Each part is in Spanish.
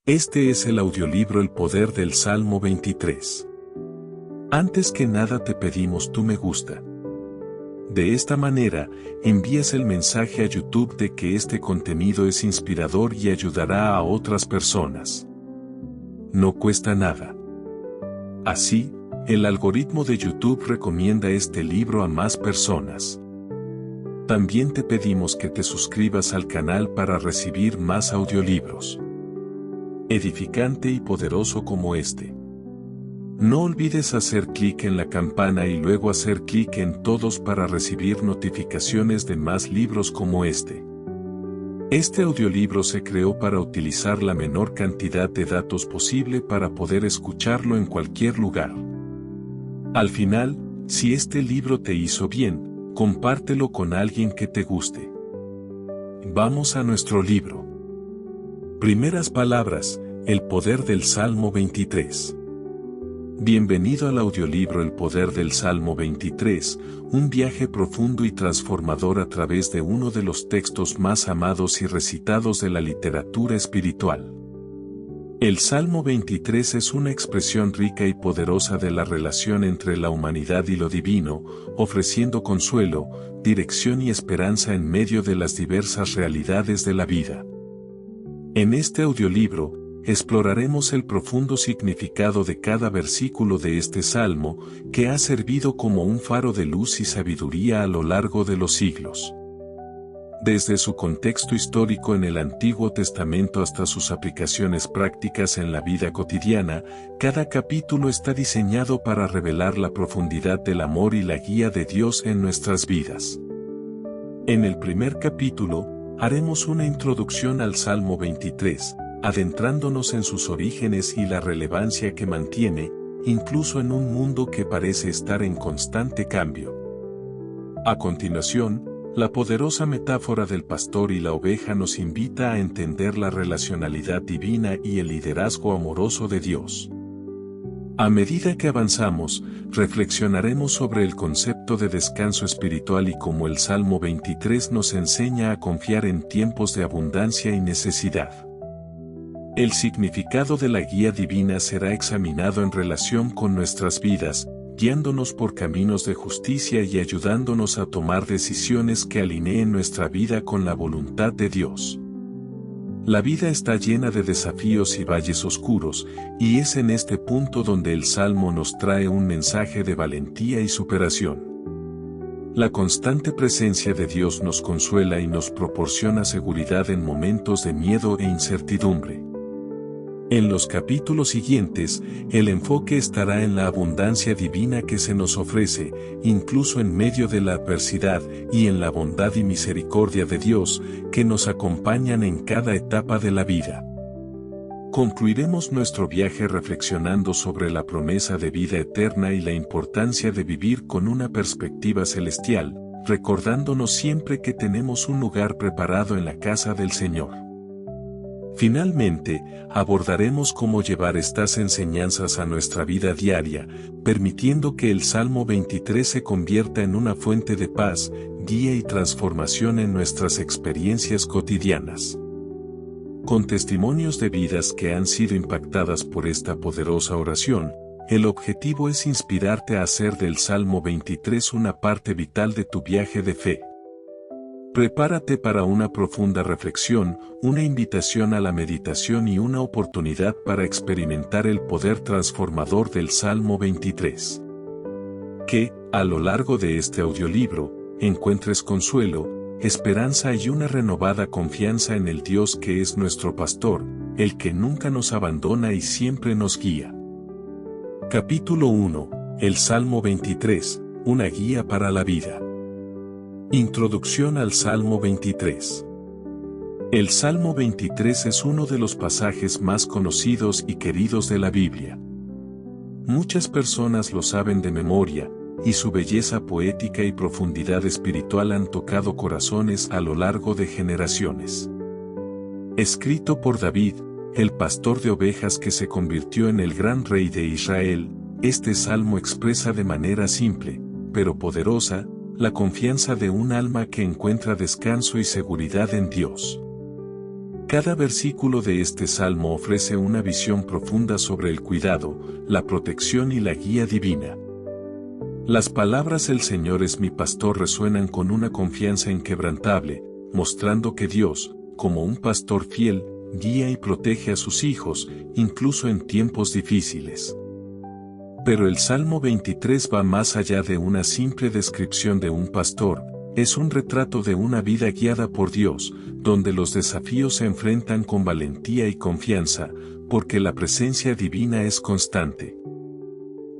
Este es el audiolibro El Poder del Salmo 23. Antes que nada te pedimos tu me gusta. De esta manera, envías el mensaje a YouTube de que este contenido es inspirador y ayudará a otras personas. No cuesta nada. Así, el algoritmo de YouTube recomienda este libro a más personas. También te pedimos que te suscribas al canal para recibir más audiolibros edificante y poderoso como este. No olvides hacer clic en la campana y luego hacer clic en todos para recibir notificaciones de más libros como este. Este audiolibro se creó para utilizar la menor cantidad de datos posible para poder escucharlo en cualquier lugar. Al final, si este libro te hizo bien, compártelo con alguien que te guste. Vamos a nuestro libro. Primeras palabras, el poder del Salmo 23. Bienvenido al audiolibro El Poder del Salmo 23, un viaje profundo y transformador a través de uno de los textos más amados y recitados de la literatura espiritual. El Salmo 23 es una expresión rica y poderosa de la relación entre la humanidad y lo divino, ofreciendo consuelo, dirección y esperanza en medio de las diversas realidades de la vida. En este audiolibro, exploraremos el profundo significado de cada versículo de este salmo, que ha servido como un faro de luz y sabiduría a lo largo de los siglos. Desde su contexto histórico en el Antiguo Testamento hasta sus aplicaciones prácticas en la vida cotidiana, cada capítulo está diseñado para revelar la profundidad del amor y la guía de Dios en nuestras vidas. En el primer capítulo, haremos una introducción al Salmo 23, adentrándonos en sus orígenes y la relevancia que mantiene, incluso en un mundo que parece estar en constante cambio. A continuación, la poderosa metáfora del pastor y la oveja nos invita a entender la relacionalidad divina y el liderazgo amoroso de Dios. A medida que avanzamos, reflexionaremos sobre el concepto de descanso espiritual y cómo el Salmo 23 nos enseña a confiar en tiempos de abundancia y necesidad. El significado de la guía divina será examinado en relación con nuestras vidas, guiándonos por caminos de justicia y ayudándonos a tomar decisiones que alineen nuestra vida con la voluntad de Dios. La vida está llena de desafíos y valles oscuros, y es en este punto donde el Salmo nos trae un mensaje de valentía y superación. La constante presencia de Dios nos consuela y nos proporciona seguridad en momentos de miedo e incertidumbre. En los capítulos siguientes, el enfoque estará en la abundancia divina que se nos ofrece, incluso en medio de la adversidad, y en la bondad y misericordia de Dios, que nos acompañan en cada etapa de la vida. Concluiremos nuestro viaje reflexionando sobre la promesa de vida eterna y la importancia de vivir con una perspectiva celestial, recordándonos siempre que tenemos un lugar preparado en la casa del Señor. Finalmente, abordaremos cómo llevar estas enseñanzas a nuestra vida diaria, permitiendo que el Salmo 23 se convierta en una fuente de paz, guía y transformación en nuestras experiencias cotidianas. Con testimonios de vidas que han sido impactadas por esta poderosa oración, el objetivo es inspirarte a hacer del Salmo 23 una parte vital de tu viaje de fe. Prepárate para una profunda reflexión, una invitación a la meditación y una oportunidad para experimentar el poder transformador del Salmo 23. Que, a lo largo de este audiolibro, encuentres consuelo, esperanza y una renovada confianza en el Dios que es nuestro pastor, el que nunca nos abandona y siempre nos guía. Capítulo 1. El Salmo 23, una guía para la vida. Introducción al Salmo 23. El Salmo 23 es uno de los pasajes más conocidos y queridos de la Biblia. Muchas personas lo saben de memoria, y su belleza poética y profundidad espiritual han tocado corazones a lo largo de generaciones. Escrito por David, el pastor de ovejas que se convirtió en el gran rey de Israel, este salmo expresa de manera simple, pero poderosa, la confianza de un alma que encuentra descanso y seguridad en Dios. Cada versículo de este salmo ofrece una visión profunda sobre el cuidado, la protección y la guía divina. Las palabras "El Señor es mi pastor" resuenan con una confianza inquebrantable, mostrando que Dios, como un pastor fiel, guía y protege a sus hijos, incluso en tiempos difíciles. Pero el Salmo 23 va más allá de una simple descripción de un pastor, es un retrato de una vida guiada por Dios, donde los desafíos se enfrentan con valentía y confianza, porque la presencia divina es constante.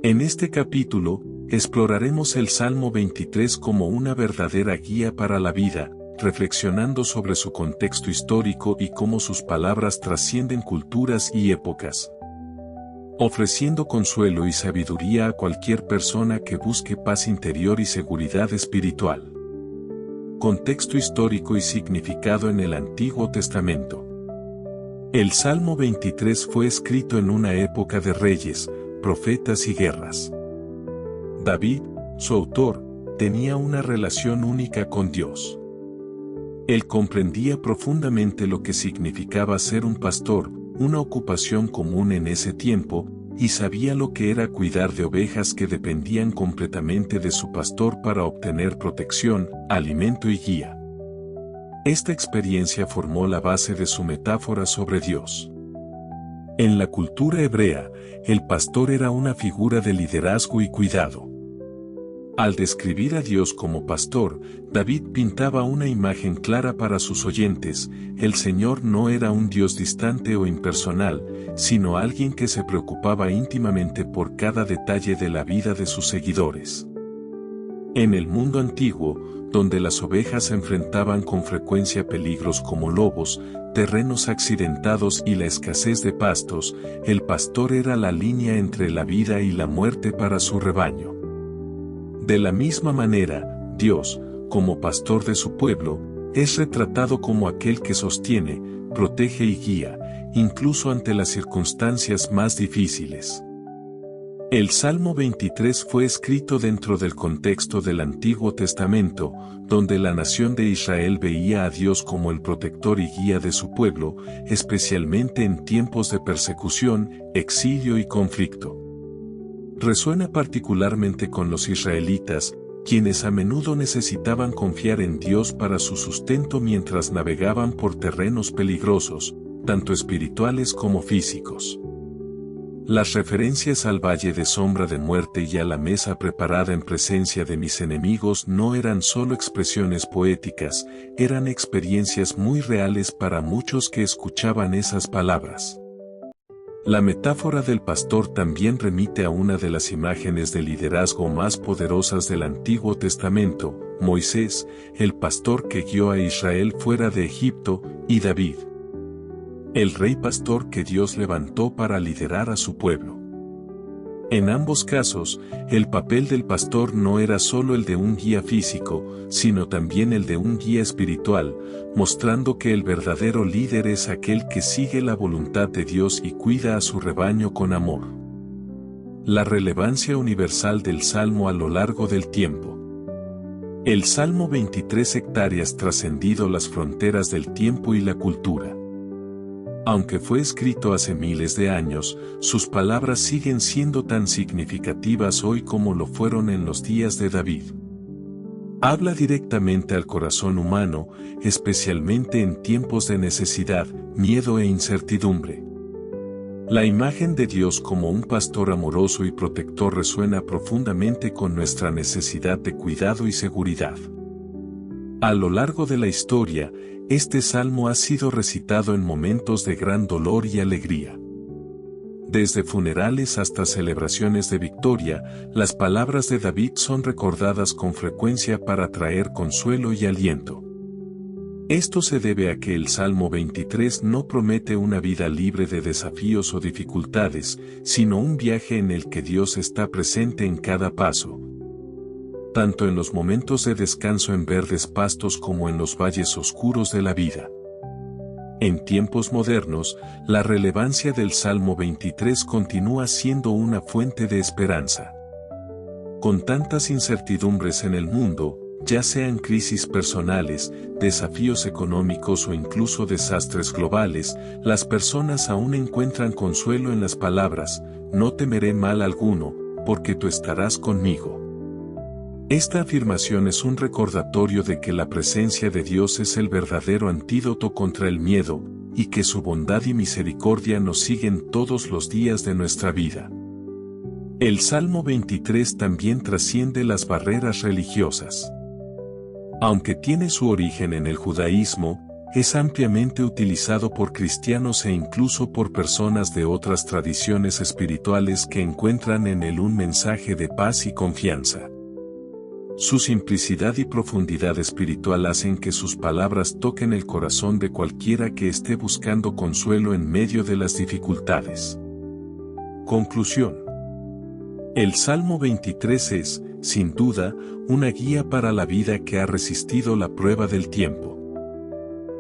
En este capítulo, exploraremos el Salmo 23 como una verdadera guía para la vida, reflexionando sobre su contexto histórico y cómo sus palabras trascienden culturas y épocas, ofreciendo consuelo y sabiduría a cualquier persona que busque paz interior y seguridad espiritual. Contexto histórico y significado en el Antiguo Testamento. El Salmo 23 fue escrito en una época de reyes, profetas y guerras. David, su autor, tenía una relación única con Dios. Él comprendía profundamente lo que significaba ser un pastor, una ocupación común en ese tiempo, y sabía lo que era cuidar de ovejas que dependían completamente de su pastor para obtener protección, alimento y guía. Esta experiencia formó la base de su metáfora sobre Dios. En la cultura hebrea, el pastor era una figura de liderazgo y cuidado. Al describir a Dios como pastor, David pintaba una imagen clara para sus oyentes: el Señor no era un Dios distante o impersonal, sino alguien que se preocupaba íntimamente por cada detalle de la vida de sus seguidores. En el mundo antiguo, donde las ovejas enfrentaban con frecuencia peligros como lobos, terrenos accidentados y la escasez de pastos, el pastor era la línea entre la vida y la muerte para su rebaño. De la misma manera, Dios, como pastor de su pueblo, es retratado como aquel que sostiene, protege y guía, incluso ante las circunstancias más difíciles. El Salmo 23 fue escrito dentro del contexto del Antiguo Testamento, donde la nación de Israel veía a Dios como el protector y guía de su pueblo, especialmente en tiempos de persecución, exilio y conflicto. Resuena particularmente con los israelitas, quienes a menudo necesitaban confiar en Dios para su sustento mientras navegaban por terrenos peligrosos, tanto espirituales como físicos. Las referencias al valle de sombra de muerte y a la mesa preparada en presencia de mis enemigos no eran solo expresiones poéticas, eran experiencias muy reales para muchos que escuchaban esas palabras. La metáfora del pastor también remite a una de las imágenes de liderazgo más poderosas del Antiguo Testamento: Moisés, el pastor que guió a Israel fuera de Egipto, y David, el rey pastor que Dios levantó para liderar a su pueblo. En ambos casos, el papel del pastor no era solo el de un guía físico, sino también el de un guía espiritual, mostrando que el verdadero líder es aquel que sigue la voluntad de Dios y cuida a su rebaño con amor. La relevancia universal del Salmo a lo largo del tiempo. El Salmo 23 hectáreas trascendido las fronteras del tiempo y la cultura. Aunque fue escrito hace miles de años, sus palabras siguen siendo tan significativas hoy como lo fueron en los días de David. Habla directamente al corazón humano, especialmente en tiempos de necesidad, miedo e incertidumbre. La imagen de Dios como un pastor amoroso y protector resuena profundamente con nuestra necesidad de cuidado y seguridad. A lo largo de la historia, este salmo ha sido recitado en momentos de gran dolor y alegría. Desde funerales hasta celebraciones de victoria, las palabras de David son recordadas con frecuencia para traer consuelo y aliento. Esto se debe a que el Salmo 23 no promete una vida libre de desafíos o dificultades, sino un viaje en el que Dios está presente en cada paso, tanto en los momentos de descanso en verdes pastos como en los valles oscuros de la vida. En tiempos modernos, la relevancia del Salmo 23 continúa siendo una fuente de esperanza. Con tantas incertidumbres en el mundo, ya sean crisis personales, desafíos económicos o incluso desastres globales, las personas aún encuentran consuelo en las palabras, no temeré mal alguno, porque tú estarás conmigo. Esta afirmación es un recordatorio de que la presencia de Dios es el verdadero antídoto contra el miedo, y que su bondad y misericordia nos siguen todos los días de nuestra vida. El Salmo 23 también trasciende las barreras religiosas. Aunque tiene su origen en el judaísmo, es ampliamente utilizado por cristianos e incluso por personas de otras tradiciones espirituales que encuentran en él un mensaje de paz y confianza. Su simplicidad y profundidad espiritual hacen que sus palabras toquen el corazón de cualquiera que esté buscando consuelo en medio de las dificultades. Conclusión. El Salmo 23 es, sin duda, una guía para la vida que ha resistido la prueba del tiempo.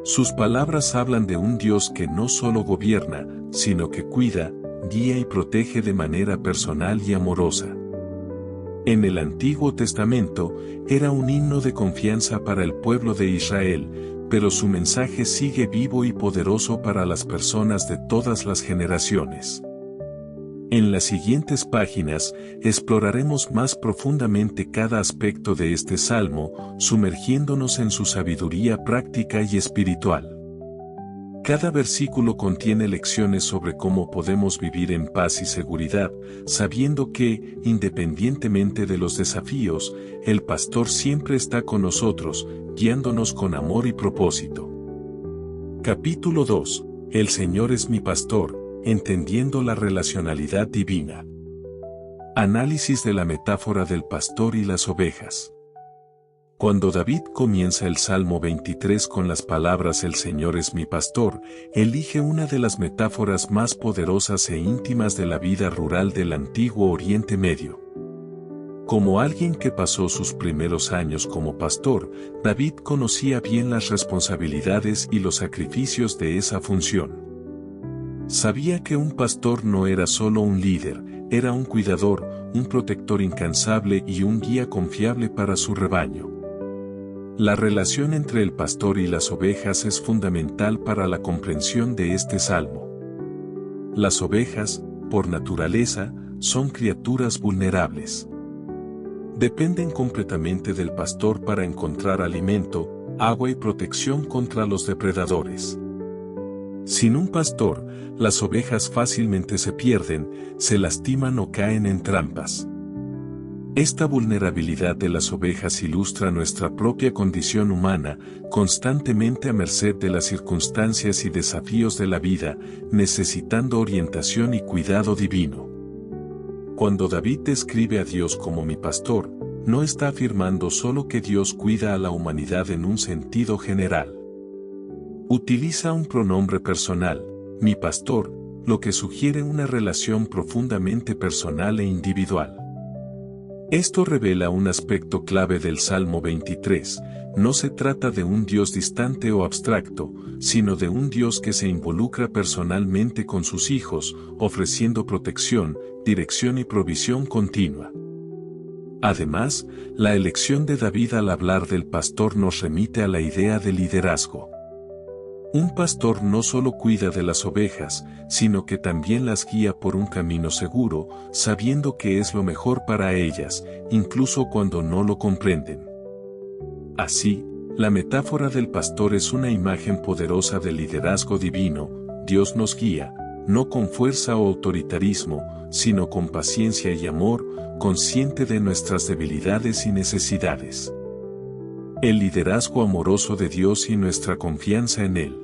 Sus palabras hablan de un Dios que no solo gobierna, sino que cuida, guía y protege de manera personal y amorosa. En el Antiguo Testamento, era un himno de confianza para el pueblo de Israel, pero su mensaje sigue vivo y poderoso para las personas de todas las generaciones. En las siguientes páginas, exploraremos más profundamente cada aspecto de este salmo, sumergiéndonos en su sabiduría práctica y espiritual. Cada versículo contiene lecciones sobre cómo podemos vivir en paz y seguridad, sabiendo que, independientemente de los desafíos, el pastor siempre está con nosotros, guiándonos con amor y propósito. Capítulo 2. El Señor es mi pastor, entendiendo la relacionalidad divina. Análisis de la metáfora del pastor y las ovejas. Cuando David comienza el Salmo 23 con las palabras "El Señor es mi pastor", elige una de las metáforas más poderosas e íntimas de la vida rural del antiguo Oriente Medio. Como alguien que pasó sus primeros años como pastor, David conocía bien las responsabilidades y los sacrificios de esa función. Sabía que un pastor no era solo un líder, era un cuidador, un protector incansable y un guía confiable para su rebaño. La relación entre el pastor y las ovejas es fundamental para la comprensión de este salmo. Las ovejas, por naturaleza, son criaturas vulnerables. Dependen completamente del pastor para encontrar alimento, agua y protección contra los depredadores. Sin un pastor, las ovejas fácilmente se pierden, se lastiman o caen en trampas. Esta vulnerabilidad de las ovejas ilustra nuestra propia condición humana, constantemente a merced de las circunstancias y desafíos de la vida, necesitando orientación y cuidado divino. Cuando David describe a Dios como mi pastor, no está afirmando solo que Dios cuida a la humanidad en un sentido general. Utiliza un pronombre personal, mi pastor, lo que sugiere una relación profundamente personal e individual. Esto revela un aspecto clave del Salmo 23, no se trata de un Dios distante o abstracto, sino de un Dios que se involucra personalmente con sus hijos, ofreciendo protección, dirección y provisión continua. Además, la elección de David al hablar del pastor nos remite a la idea de liderazgo. Un pastor no solo cuida de las ovejas, sino que también las guía por un camino seguro, sabiendo que es lo mejor para ellas, incluso cuando no lo comprenden. Así, la metáfora del pastor es una imagen poderosa del liderazgo divino. Dios nos guía, no con fuerza o autoritarismo, sino con paciencia y amor, consciente de nuestras debilidades y necesidades. El liderazgo amoroso de Dios y nuestra confianza en Él.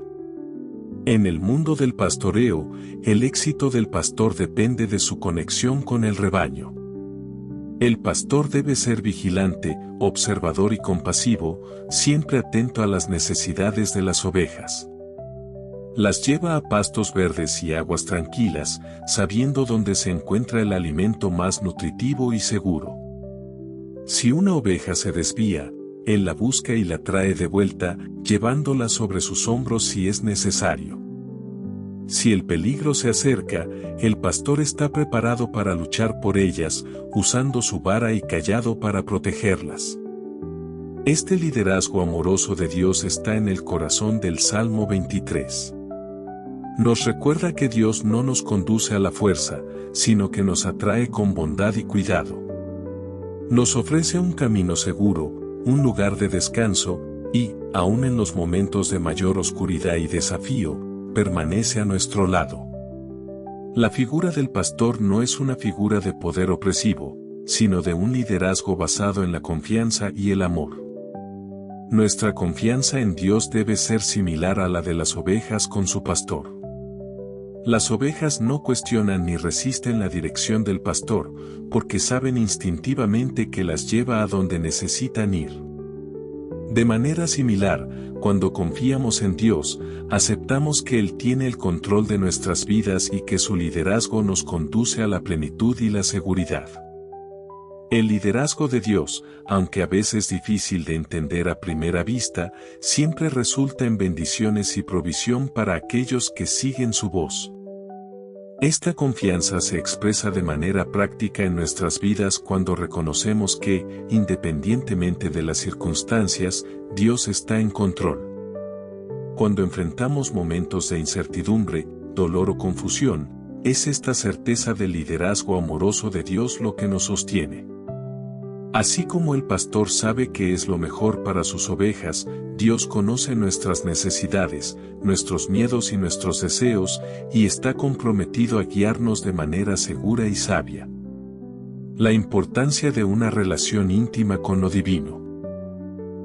En el mundo del pastoreo, el éxito del pastor depende de su conexión con el rebaño. El pastor debe ser vigilante, observador y compasivo, siempre atento a las necesidades de las ovejas. Las lleva a pastos verdes y aguas tranquilas, sabiendo dónde se encuentra el alimento más nutritivo y seguro. Si una oveja se desvía, Él la busca y la trae de vuelta, llevándola sobre sus hombros si es necesario. Si el peligro se acerca, el pastor está preparado para luchar por ellas, usando su vara y cayado para protegerlas. Este liderazgo amoroso de Dios está en el corazón del Salmo 23. Nos recuerda que Dios no nos conduce a la fuerza, sino que nos atrae con bondad y cuidado. Nos ofrece un camino seguro, un lugar de descanso, y, aun en los momentos de mayor oscuridad y desafío, permanece a nuestro lado. La figura del pastor no es una figura de poder opresivo, sino de un liderazgo basado en la confianza y el amor. Nuestra confianza en Dios debe ser similar a la de las ovejas con su pastor. Las ovejas no cuestionan ni resisten la dirección del pastor, porque saben instintivamente que las lleva a donde necesitan ir. De manera similar, cuando confiamos en Dios, aceptamos que Él tiene el control de nuestras vidas y que su liderazgo nos conduce a la plenitud y la seguridad. El liderazgo de Dios, aunque a veces difícil de entender a primera vista, siempre resulta en bendiciones y provisión para aquellos que siguen su voz. Esta confianza se expresa de manera práctica en nuestras vidas cuando reconocemos que, independientemente de las circunstancias, Dios está en control. Cuando enfrentamos momentos de incertidumbre, dolor o confusión, es esta certeza del liderazgo amoroso de Dios lo que nos sostiene. Así como el pastor sabe que es lo mejor para sus ovejas, Dios conoce nuestras necesidades, nuestros miedos y nuestros deseos, y está comprometido a guiarnos de manera segura y sabia. La importancia de una relación íntima con lo divino.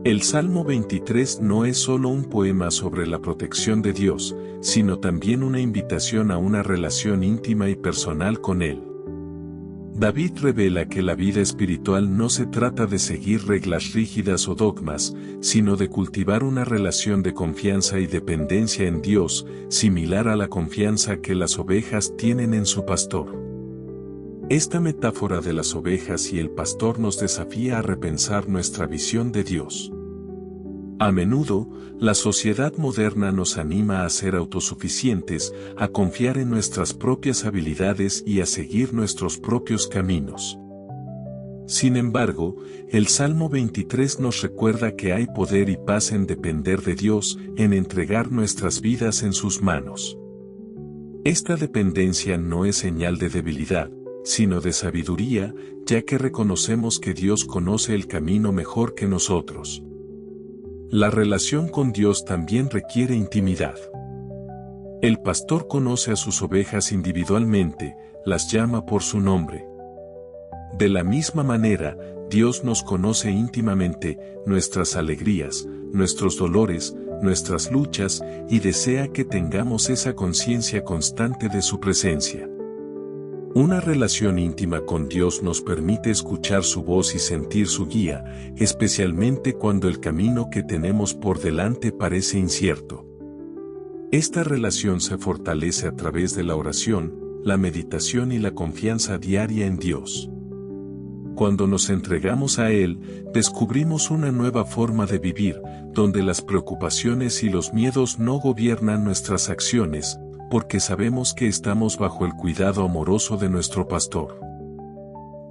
El Salmo 23 no es solo un poema sobre la protección de Dios, sino también una invitación a una relación íntima y personal con Él. David revela que la vida espiritual no se trata de seguir reglas rígidas o dogmas, sino de cultivar una relación de confianza y dependencia en Dios, similar a la confianza que las ovejas tienen en su pastor. Esta metáfora de las ovejas y el pastor nos desafía a repensar nuestra visión de Dios. A menudo, la sociedad moderna nos anima a ser autosuficientes, a confiar en nuestras propias habilidades y a seguir nuestros propios caminos. Sin embargo, el Salmo 23 nos recuerda que hay poder y paz en depender de Dios, en entregar nuestras vidas en sus manos. Esta dependencia no es señal de debilidad, sino de sabiduría, ya que reconocemos que Dios conoce el camino mejor que nosotros. La relación con Dios también requiere intimidad. El pastor conoce a sus ovejas individualmente, las llama por su nombre. De la misma manera, Dios nos conoce íntimamente, nuestras alegrías, nuestros dolores, nuestras luchas, y desea que tengamos esa conciencia constante de su presencia. Una relación íntima con Dios nos permite escuchar su voz y sentir su guía, especialmente cuando el camino que tenemos por delante parece incierto. Esta relación se fortalece a través de la oración, la meditación y la confianza diaria en Dios. Cuando nos entregamos a Él, descubrimos una nueva forma de vivir, donde las preocupaciones y los miedos no gobiernan nuestras acciones, porque sabemos que estamos bajo el cuidado amoroso de nuestro pastor.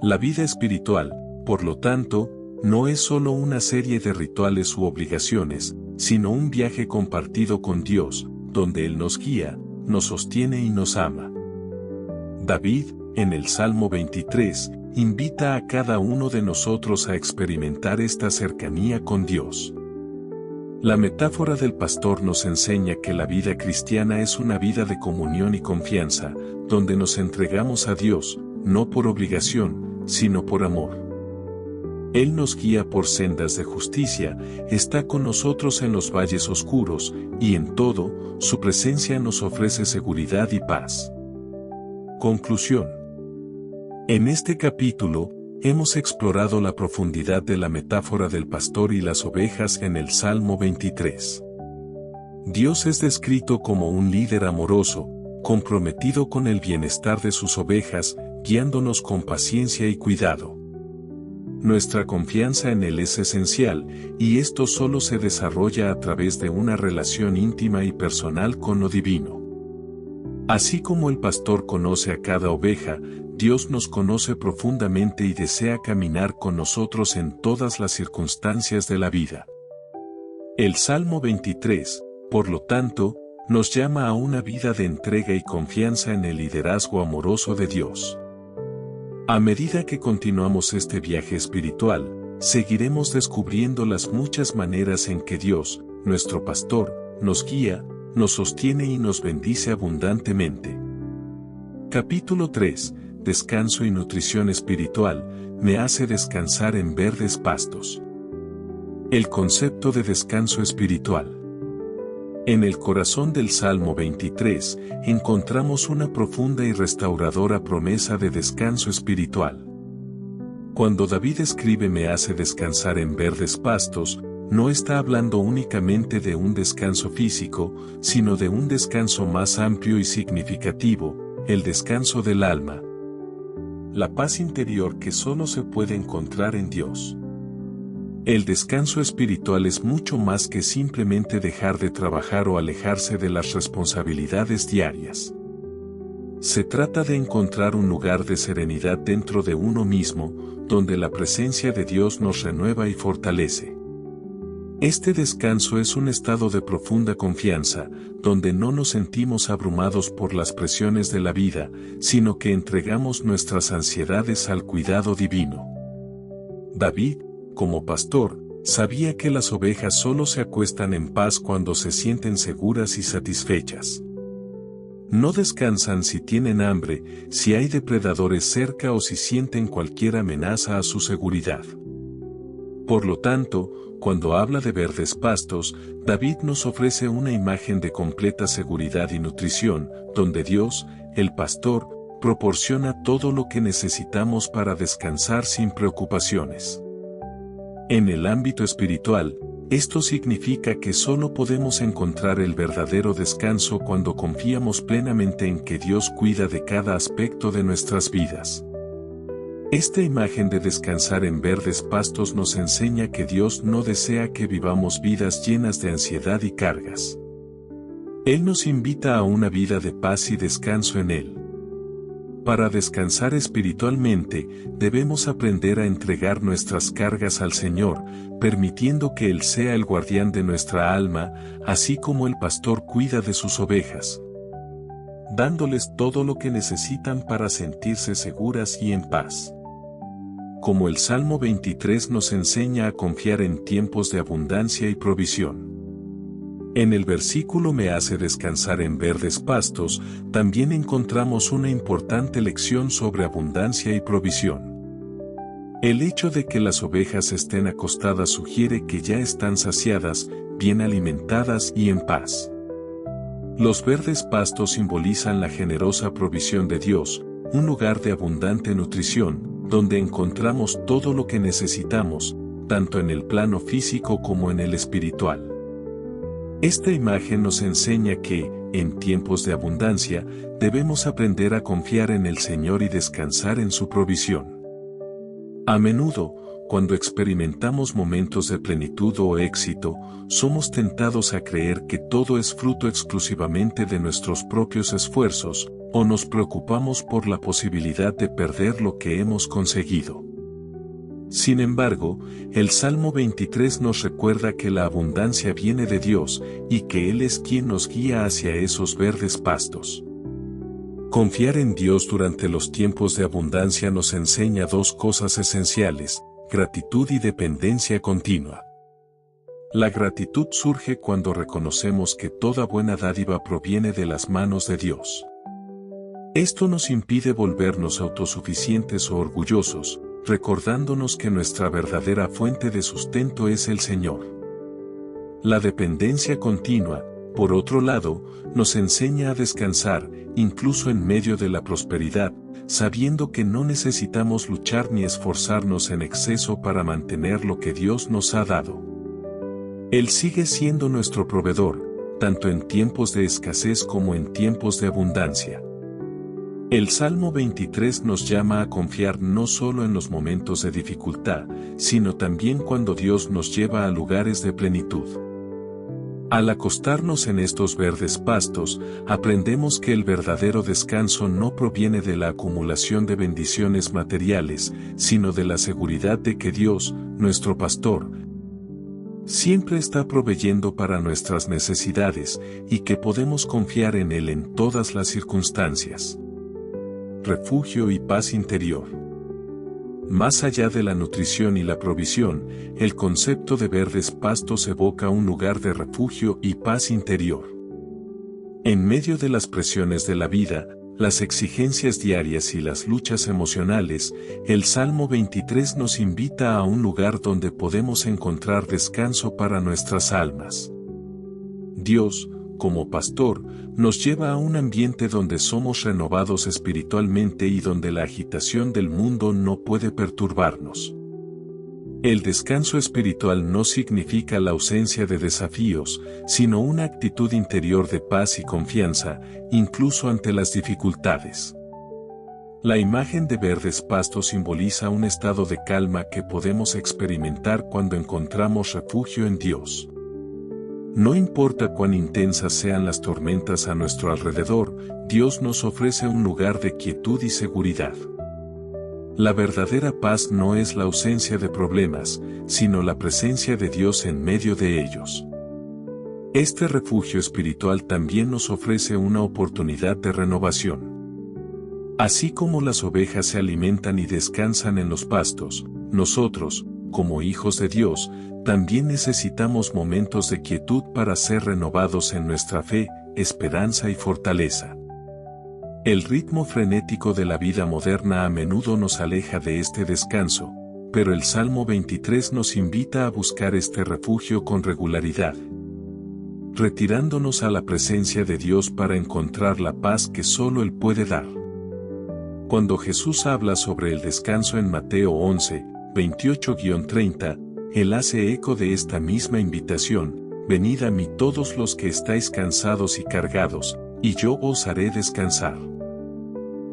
La vida espiritual, por lo tanto, no es solo una serie de rituales u obligaciones, sino un viaje compartido con Dios, donde Él nos guía, nos sostiene y nos ama. David, en el Salmo 23, invita a cada uno de nosotros a experimentar esta cercanía con Dios. La metáfora del pastor nos enseña que la vida cristiana es una vida de comunión y confianza, donde nos entregamos a Dios, no por obligación, sino por amor. Él nos guía por sendas de justicia, está con nosotros en los valles oscuros, y en todo, su presencia nos ofrece seguridad y paz. Conclusión. En este capítulo, hemos explorado la profundidad de la metáfora del pastor y las ovejas en el Salmo 23. Dios es descrito como un líder amoroso, comprometido con el bienestar de sus ovejas, guiándonos con paciencia y cuidado. Nuestra confianza en Él es esencial, y esto solo se desarrolla a través de una relación íntima y personal con lo divino. Así como el pastor conoce a cada oveja, Dios nos conoce profundamente y desea caminar con nosotros en todas las circunstancias de la vida. El Salmo 23, por lo tanto, nos llama a una vida de entrega y confianza en el liderazgo amoroso de Dios. A medida que continuamos este viaje espiritual, seguiremos descubriendo las muchas maneras en que Dios, nuestro pastor, nos guía, nos sostiene y nos bendice abundantemente. Capítulo 3. Descanso y nutrición espiritual, me hace descansar en verdes pastos. El concepto de descanso espiritual. En el corazón del Salmo 23, encontramos una profunda y restauradora promesa de descanso espiritual. Cuando David escribe me hace descansar en verdes pastos, no está hablando únicamente de un descanso físico, sino de un descanso más amplio y significativo, el descanso del alma. La paz interior que solo se puede encontrar en Dios. El descanso espiritual es mucho más que simplemente dejar de trabajar o alejarse de las responsabilidades diarias. Se trata de encontrar un lugar de serenidad dentro de uno mismo, donde la presencia de Dios nos renueva y fortalece. Este descanso es un estado de profunda confianza, donde no nos sentimos abrumados por las presiones de la vida, sino que entregamos nuestras ansiedades al cuidado divino. David, como pastor, sabía que las ovejas solo se acuestan en paz cuando se sienten seguras y satisfechas. No descansan si tienen hambre, si hay depredadores cerca o si sienten cualquier amenaza a su seguridad. Por lo tanto, cuando habla de verdes pastos, David nos ofrece una imagen de completa seguridad y nutrición, donde Dios, el pastor, proporciona todo lo que necesitamos para descansar sin preocupaciones. En el ámbito espiritual, esto significa que solo podemos encontrar el verdadero descanso cuando confiamos plenamente en que Dios cuida de cada aspecto de nuestras vidas. Esta imagen de descansar en verdes pastos nos enseña que Dios no desea que vivamos vidas llenas de ansiedad y cargas. Él nos invita a una vida de paz y descanso en Él. Para descansar espiritualmente, debemos aprender a entregar nuestras cargas al Señor, permitiendo que Él sea el guardián de nuestra alma, así como el pastor cuida de sus ovejas, dándoles todo lo que necesitan para sentirse seguras y en paz. Como el Salmo 23 nos enseña a confiar en tiempos de abundancia y provisión. En el versículo me hace descansar en verdes pastos, también encontramos una importante lección sobre abundancia y provisión. El hecho de que las ovejas estén acostadas sugiere que ya están saciadas, bien alimentadas y en paz. Los verdes pastos simbolizan la generosa provisión de Dios, un lugar de abundante nutrición, donde encontramos todo lo que necesitamos, tanto en el plano físico como en el espiritual. Esta imagen nos enseña que, en tiempos de abundancia, debemos aprender a confiar en el Señor y descansar en su provisión. A menudo, cuando experimentamos momentos de plenitud o éxito, somos tentados a creer que todo es fruto exclusivamente de nuestros propios esfuerzos, o nos preocupamos por la posibilidad de perder lo que hemos conseguido. Sin embargo, el Salmo 23 nos recuerda que la abundancia viene de Dios, y que Él es quien nos guía hacia esos verdes pastos. Confiar en Dios durante los tiempos de abundancia nos enseña dos cosas esenciales: gratitud y dependencia continua. La gratitud surge cuando reconocemos que toda buena dádiva proviene de las manos de Dios. Esto nos impide volvernos autosuficientes o orgullosos, recordándonos que nuestra verdadera fuente de sustento es el Señor. La dependencia continua, por otro lado, nos enseña a descansar, incluso en medio de la prosperidad, sabiendo que no necesitamos luchar ni esforzarnos en exceso para mantener lo que Dios nos ha dado. Él sigue siendo nuestro proveedor, tanto en tiempos de escasez como en tiempos de abundancia. El Salmo 23 nos llama a confiar no solo en los momentos de dificultad, sino también cuando Dios nos lleva a lugares de plenitud. Al acostarnos en estos verdes pastos, aprendemos que el verdadero descanso no proviene de la acumulación de bendiciones materiales, sino de la seguridad de que Dios, nuestro pastor, siempre está proveyendo para nuestras necesidades y que podemos confiar en Él en todas las circunstancias. Refugio y paz interior. Más allá de la nutrición y la provisión, el concepto de verdes pastos evoca un lugar de refugio y paz interior. En medio de las presiones de la vida, las exigencias diarias y las luchas emocionales, el Salmo 23 nos invita a un lugar donde podemos encontrar descanso para nuestras almas. Dios, como pastor, nos lleva a un ambiente donde somos renovados espiritualmente y donde la agitación del mundo no puede perturbarnos. El descanso espiritual no significa la ausencia de desafíos, sino una actitud interior de paz y confianza, incluso ante las dificultades. La imagen de verdes pastos simboliza un estado de calma que podemos experimentar cuando encontramos refugio en Dios. No importa cuán intensas sean las tormentas a nuestro alrededor, Dios nos ofrece un lugar de quietud y seguridad. La verdadera paz no es la ausencia de problemas, sino la presencia de Dios en medio de ellos. Este refugio espiritual también nos ofrece una oportunidad de renovación. Así como las ovejas se alimentan y descansan en los pastos, nosotros, como hijos de Dios, también necesitamos momentos de quietud para ser renovados en nuestra fe, esperanza y fortaleza. El ritmo frenético de la vida moderna a menudo nos aleja de este descanso, pero el Salmo 23 nos invita a buscar este refugio con regularidad, retirándonos a la presencia de Dios para encontrar la paz que solo Él puede dar. Cuando Jesús habla sobre el descanso en Mateo 11, 28-30, Él hace eco de esta misma invitación: venid a mí todos los que estáis cansados y cargados, y yo os haré descansar.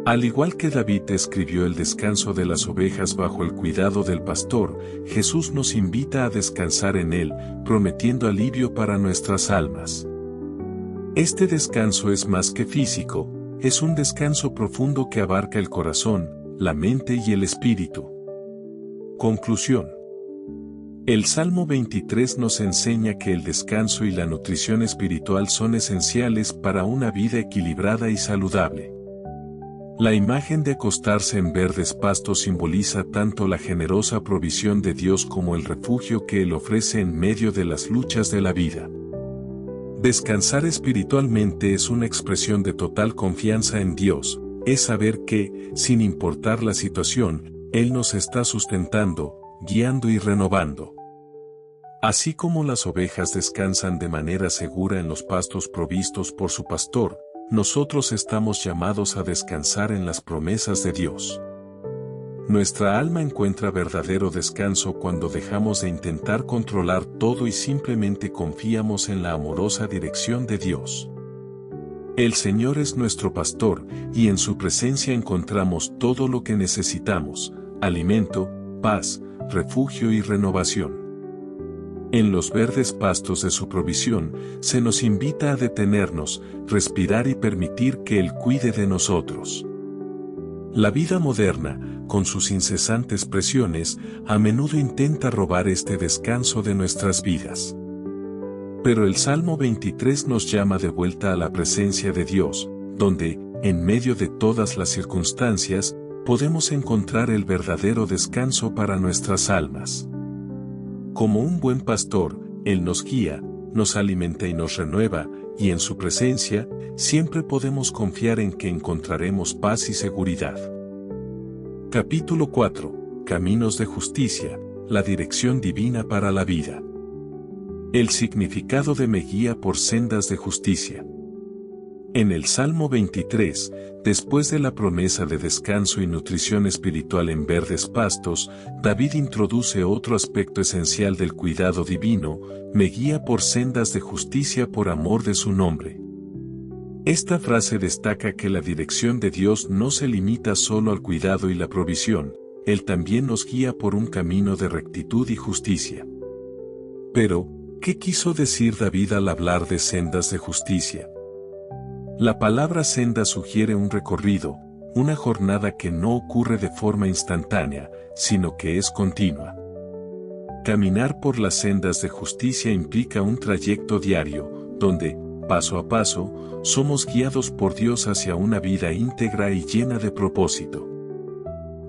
Al igual que David escribió el descanso de las ovejas bajo el cuidado del pastor, Jesús nos invita a descansar en Él, prometiendo alivio para nuestras almas. Este descanso es más que físico, es un descanso profundo que abarca el corazón, la mente y el espíritu. Conclusión. El Salmo 23 nos enseña que el descanso y la nutrición espiritual son esenciales para una vida equilibrada y saludable. La imagen de acostarse en verdes pastos simboliza tanto la generosa provisión de Dios como el refugio que Él ofrece en medio de las luchas de la vida. Descansar espiritualmente es una expresión de total confianza en Dios, es saber que, sin importar la situación, Él nos está sustentando, guiando y renovando. Así como las ovejas descansan de manera segura en los pastos provistos por su pastor, nosotros estamos llamados a descansar en las promesas de Dios. Nuestra alma encuentra verdadero descanso cuando dejamos de intentar controlar todo y simplemente confiamos en la amorosa dirección de Dios. El Señor es nuestro pastor, y en su presencia encontramos todo lo que necesitamos: alimento, paz, refugio y renovación. En los verdes pastos de su provisión, se nos invita a detenernos, respirar y permitir que Él cuide de nosotros. La vida moderna, con sus incesantes presiones, a menudo intenta robar este descanso de nuestras vidas. Pero el Salmo 23 nos llama de vuelta a la presencia de Dios, donde, en medio de todas las circunstancias, podemos encontrar el verdadero descanso para nuestras almas. Como un buen pastor, Él nos guía, nos alimenta y nos renueva, y en su presencia, siempre podemos confiar en que encontraremos paz y seguridad. Capítulo 4. Caminos de justicia, la dirección divina para la vida. El significado de me guía por sendas de justicia. En el Salmo 23, después de la promesa de descanso y nutrición espiritual en verdes pastos, David introduce otro aspecto esencial del cuidado divino: me guía por sendas de justicia por amor de su nombre. Esta frase destaca que la dirección de Dios no se limita solo al cuidado y la provisión, Él también nos guía por un camino de rectitud y justicia. Pero, ¿Qué quiso decir David al hablar de sendas de justicia? La palabra senda sugiere un recorrido, una jornada que no ocurre de forma instantánea, sino que es continua. Caminar por las sendas de justicia implica un trayecto diario, donde, paso a paso, somos guiados por Dios hacia una vida íntegra y llena de propósito.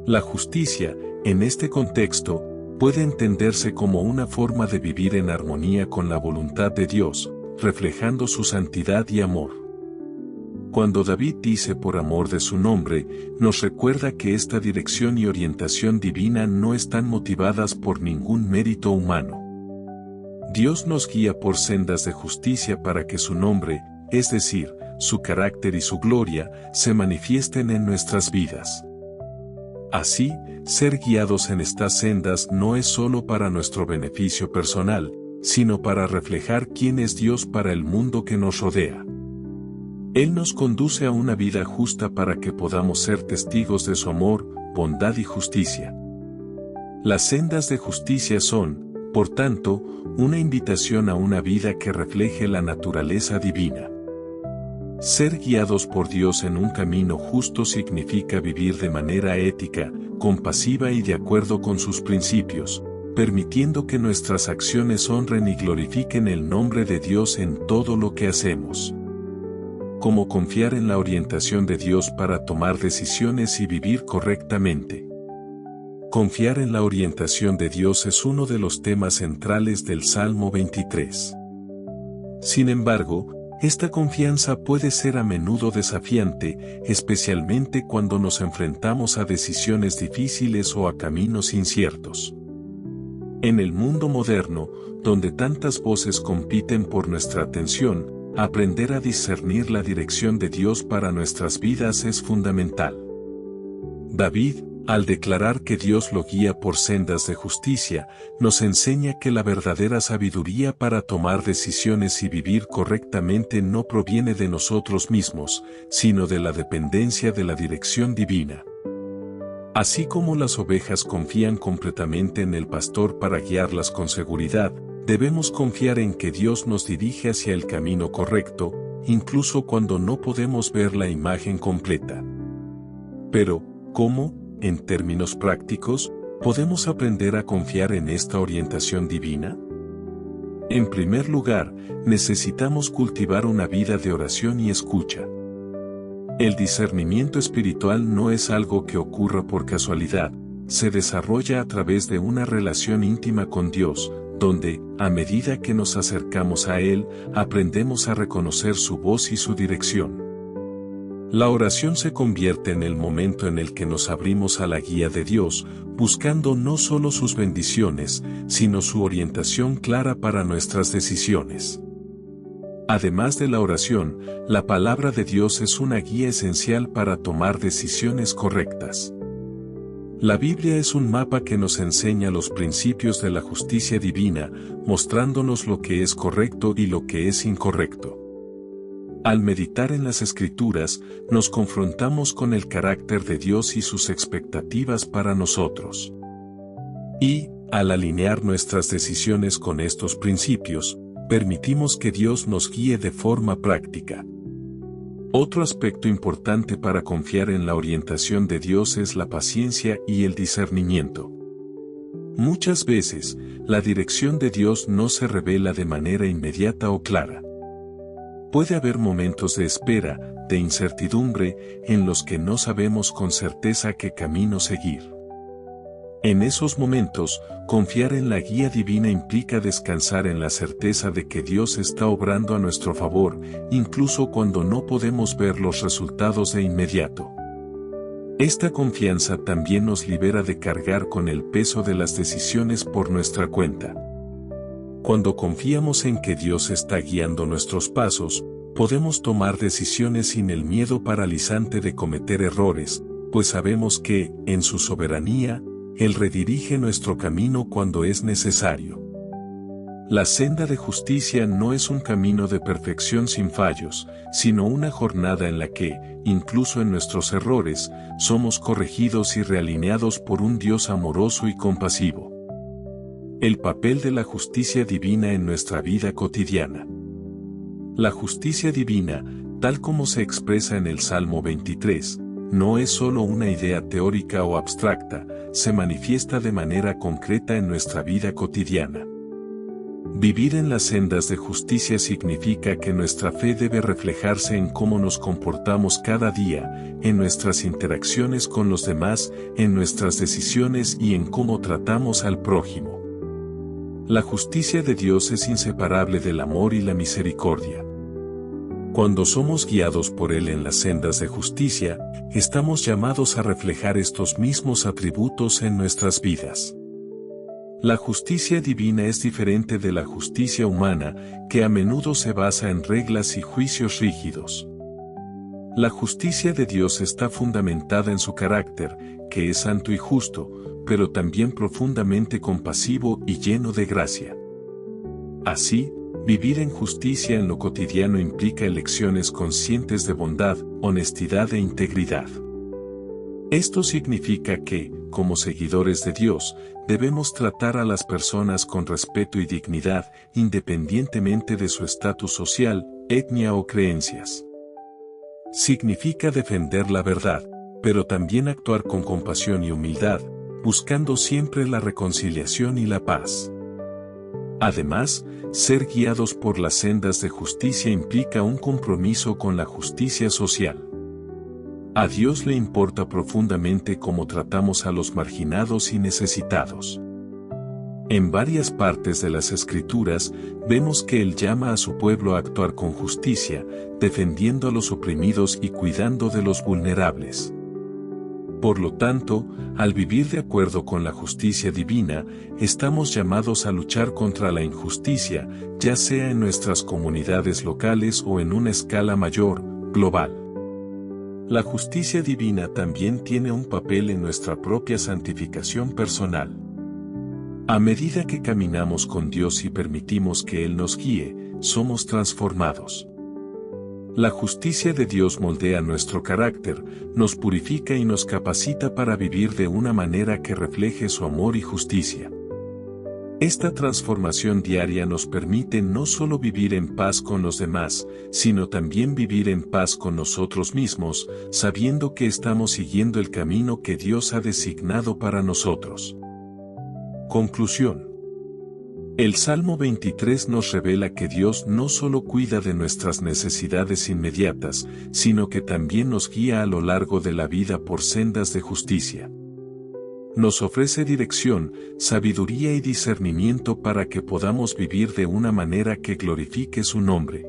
La justicia, en este contexto, puede entenderse como una forma de vivir en armonía con la voluntad de Dios, reflejando su santidad y amor. Cuando David dice por amor de su nombre, nos recuerda que esta dirección y orientación divina no están motivadas por ningún mérito humano. Dios nos guía por sendas de justicia para que su nombre, es decir, su carácter y su gloria, se manifiesten en nuestras vidas. Así, ser guiados en estas sendas no es solo para nuestro beneficio personal, sino para reflejar quién es Dios para el mundo que nos rodea. Él nos conduce a una vida justa para que podamos ser testigos de su amor, bondad y justicia. Las sendas de justicia son, por tanto, una invitación a una vida que refleje la naturaleza divina. Ser guiados por Dios en un camino justo significa vivir de manera ética, compasiva y de acuerdo con sus principios, permitiendo que nuestras acciones honren y glorifiquen el nombre de Dios en todo lo que hacemos. Como confiar en la orientación de Dios para tomar decisiones y vivir correctamente. Confiar en la orientación de Dios es uno de los temas centrales del Salmo 23. Sin embargo, esta confianza puede ser a menudo desafiante, especialmente cuando nos enfrentamos a decisiones difíciles o a caminos inciertos. En el mundo moderno, donde tantas voces compiten por nuestra atención, aprender a discernir la dirección de Dios para nuestras vidas es fundamental. David, al declarar que Dios lo guía por sendas de justicia, nos enseña que la verdadera sabiduría para tomar decisiones y vivir correctamente no proviene de nosotros mismos, sino de la dependencia de la dirección divina. Así como las ovejas confían completamente en el pastor para guiarlas con seguridad, debemos confiar en que Dios nos dirige hacia el camino correcto, incluso cuando no podemos ver la imagen completa. Pero, ¿cómo, en términos prácticos, podemos aprender a confiar en esta orientación divina? En primer lugar, necesitamos cultivar una vida de oración y escucha. El discernimiento espiritual no es algo que ocurra por casualidad, se desarrolla a través de una relación íntima con Dios, donde, a medida que nos acercamos a Él, aprendemos a reconocer su voz y su dirección. La oración se convierte en el momento en el que nos abrimos a la guía de Dios, buscando no solo sus bendiciones, sino su orientación clara para nuestras decisiones. Además de la oración, la palabra de Dios es una guía esencial para tomar decisiones correctas. La Biblia es un mapa que nos enseña los principios de la justicia divina, mostrándonos lo que es correcto y lo que es incorrecto. Al meditar en las Escrituras, nos confrontamos con el carácter de Dios y sus expectativas para nosotros. Y, al alinear nuestras decisiones con estos principios, permitimos que Dios nos guíe de forma práctica. Otro aspecto importante para confiar en la orientación de Dios es la paciencia y el discernimiento. Muchas veces, la dirección de Dios no se revela de manera inmediata o clara. Puede haber momentos de espera, de incertidumbre, en los que no sabemos con certeza qué camino seguir. En esos momentos, confiar en la guía divina implica descansar en la certeza de que Dios está obrando a nuestro favor, incluso cuando no podemos ver los resultados de inmediato. Esta confianza también nos libera de cargar con el peso de las decisiones por nuestra cuenta. Cuando confiamos en que Dios está guiando nuestros pasos, podemos tomar decisiones sin el miedo paralizante de cometer errores, pues sabemos que, en su soberanía, Él redirige nuestro camino cuando es necesario. La senda de justicia no es un camino de perfección sin fallos, sino una jornada en la que, incluso en nuestros errores, somos corregidos y realineados por un Dios amoroso y compasivo. El papel de la justicia divina en nuestra vida cotidiana. La justicia divina, tal como se expresa en el Salmo 23, no es solo una idea teórica o abstracta, se manifiesta de manera concreta en nuestra vida cotidiana. Vivir en las sendas de justicia significa que nuestra fe debe reflejarse en cómo nos comportamos cada día, en nuestras interacciones con los demás, en nuestras decisiones y en cómo tratamos al prójimo. La justicia de Dios es inseparable del amor y la misericordia. Cuando somos guiados por Él en las sendas de justicia, estamos llamados a reflejar estos mismos atributos en nuestras vidas. La justicia divina es diferente de la justicia humana, que a menudo se basa en reglas y juicios rígidos. La justicia de Dios está fundamentada en su carácter, que es santo y justo, pero también profundamente compasivo y lleno de gracia. Así, vivir en justicia en lo cotidiano implica elecciones conscientes de bondad, honestidad e integridad. Esto significa que, como seguidores de Dios, debemos tratar a las personas con respeto y dignidad, independientemente de su estatus social, etnia o creencias. Significa defender la verdad, pero también actuar con compasión y humildad, buscando siempre la reconciliación y la paz. Además, ser guiados por las sendas de justicia implica un compromiso con la justicia social. A Dios le importa profundamente cómo tratamos a los marginados y necesitados. En varias partes de las Escrituras, vemos que Él llama a su pueblo a actuar con justicia, defendiendo a los oprimidos y cuidando de los vulnerables. Por lo tanto, al vivir de acuerdo con la justicia divina, estamos llamados a luchar contra la injusticia, ya sea en nuestras comunidades locales o en una escala mayor, global. La justicia divina también tiene un papel en nuestra propia santificación personal. A medida que caminamos con Dios y permitimos que Él nos guíe, somos transformados. La justicia de Dios moldea nuestro carácter, nos purifica y nos capacita para vivir de una manera que refleje su amor y justicia. Esta transformación diaria nos permite no solo vivir en paz con los demás, sino también vivir en paz con nosotros mismos, sabiendo que estamos siguiendo el camino que Dios ha designado para nosotros. Conclusión. El Salmo 23 nos revela que Dios no solo cuida de nuestras necesidades inmediatas, sino que también nos guía a lo largo de la vida por sendas de justicia. Nos ofrece dirección, sabiduría y discernimiento para que podamos vivir de una manera que glorifique su nombre.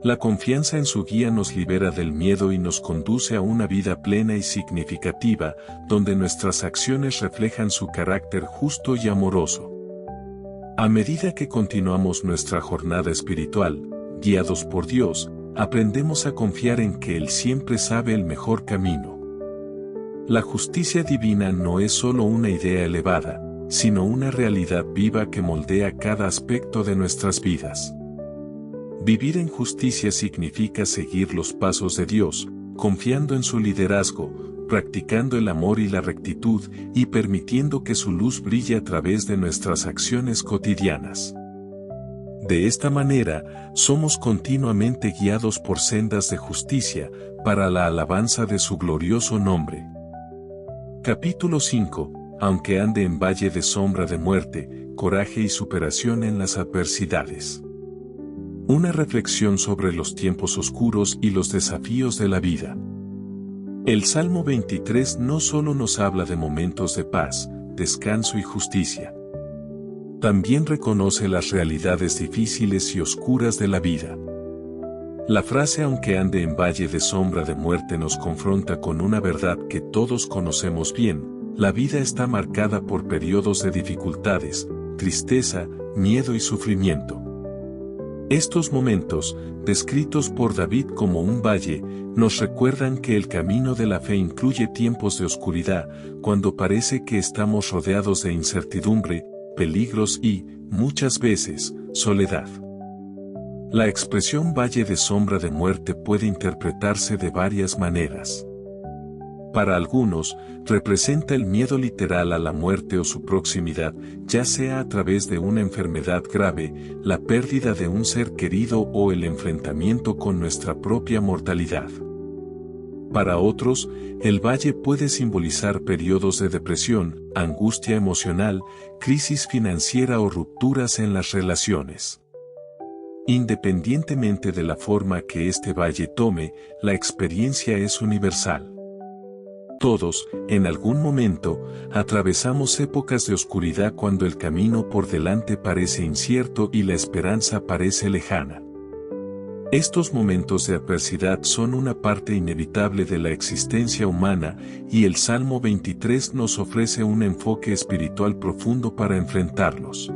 La confianza en su guía nos libera del miedo y nos conduce a una vida plena y significativa, donde nuestras acciones reflejan su carácter justo y amoroso. A medida que continuamos nuestra jornada espiritual, guiados por Dios, aprendemos a confiar en que Él siempre sabe el mejor camino. La justicia divina no es solo una idea elevada, sino una realidad viva que moldea cada aspecto de nuestras vidas. Vivir en justicia significa seguir los pasos de Dios, confiando en su liderazgo, practicando el amor y la rectitud, y permitiendo que su luz brille a través de nuestras acciones cotidianas. De esta manera, somos continuamente guiados por sendas de justicia, para la alabanza de su glorioso nombre. Capítulo 5. Aunque ande en valle de sombra de muerte, coraje y superación en las adversidades. Una reflexión sobre los tiempos oscuros y los desafíos de la vida. El Salmo 23 no solo nos habla de momentos de paz, descanso y justicia. También reconoce las realidades difíciles y oscuras de la vida. La frase aunque ande en valle de sombra de muerte nos confronta con una verdad que todos conocemos bien: la vida está marcada por periodos de dificultades, tristeza, miedo y sufrimiento. Estos momentos, descritos por David como un valle, nos recuerdan que el camino de la fe incluye tiempos de oscuridad, cuando parece que estamos rodeados de incertidumbre, peligros y, muchas veces, soledad. La expresión valle de sombra de muerte puede interpretarse de varias maneras. Para algunos, representa el miedo literal a la muerte o su proximidad, ya sea a través de una enfermedad grave, la pérdida de un ser querido o el enfrentamiento con nuestra propia mortalidad. Para otros, el valle puede simbolizar periodos de depresión, angustia emocional, crisis financiera o rupturas en las relaciones. Independientemente de la forma que este valle tome, la experiencia es universal. Todos, en algún momento, atravesamos épocas de oscuridad cuando el camino por delante parece incierto y la esperanza parece lejana. Estos momentos de adversidad son una parte inevitable de la existencia humana y el Salmo 23 nos ofrece un enfoque espiritual profundo para enfrentarlos.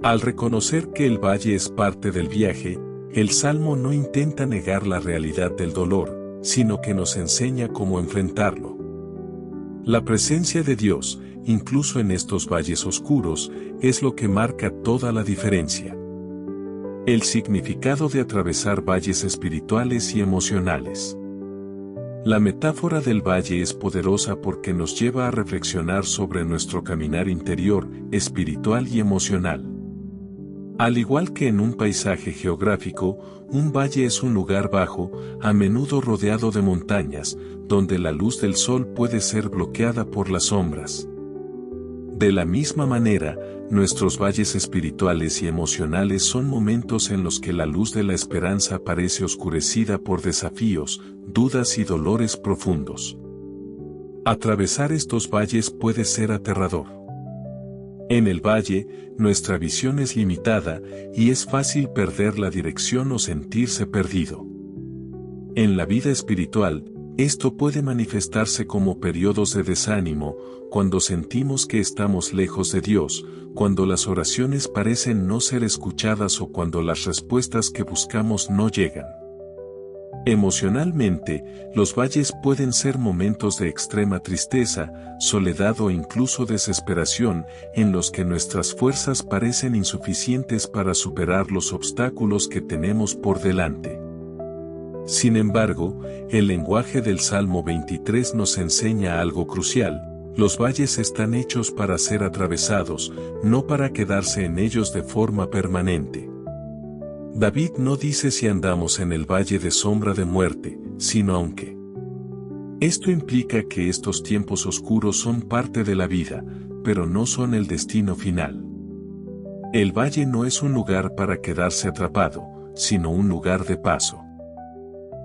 Al reconocer que el valle es parte del viaje, el Salmo no intenta negar la realidad del dolor, sino que nos enseña cómo enfrentarlo. La presencia de Dios, incluso en estos valles oscuros, es lo que marca toda la diferencia. El significado de atravesar valles espirituales y emocionales. La metáfora del valle es poderosa porque nos lleva a reflexionar sobre nuestro caminar interior, espiritual y emocional. Al igual que en un paisaje geográfico, un valle es un lugar bajo, a menudo rodeado de montañas, donde la luz del sol puede ser bloqueada por las sombras. De la misma manera, nuestros valles espirituales y emocionales son momentos en los que la luz de la esperanza parece oscurecida por desafíos, dudas y dolores profundos. Atravesar estos valles puede ser aterrador. En el valle, nuestra visión es limitada y es fácil perder la dirección o sentirse perdido. En la vida espiritual, esto puede manifestarse como periodos de desánimo, cuando sentimos que estamos lejos de Dios, cuando las oraciones parecen no ser escuchadas o cuando las respuestas que buscamos no llegan. Emocionalmente, los valles pueden ser momentos de extrema tristeza, soledad o incluso desesperación, en los que nuestras fuerzas parecen insuficientes para superar los obstáculos que tenemos por delante. Sin embargo, el lenguaje del Salmo 23 nos enseña algo crucial: los valles están hechos para ser atravesados, no para quedarse en ellos de forma permanente. David no dice si andamos en el valle de sombra de muerte, sino aunque. Esto implica que estos tiempos oscuros son parte de la vida, pero no son el destino final. El valle no es un lugar para quedarse atrapado, sino un lugar de paso.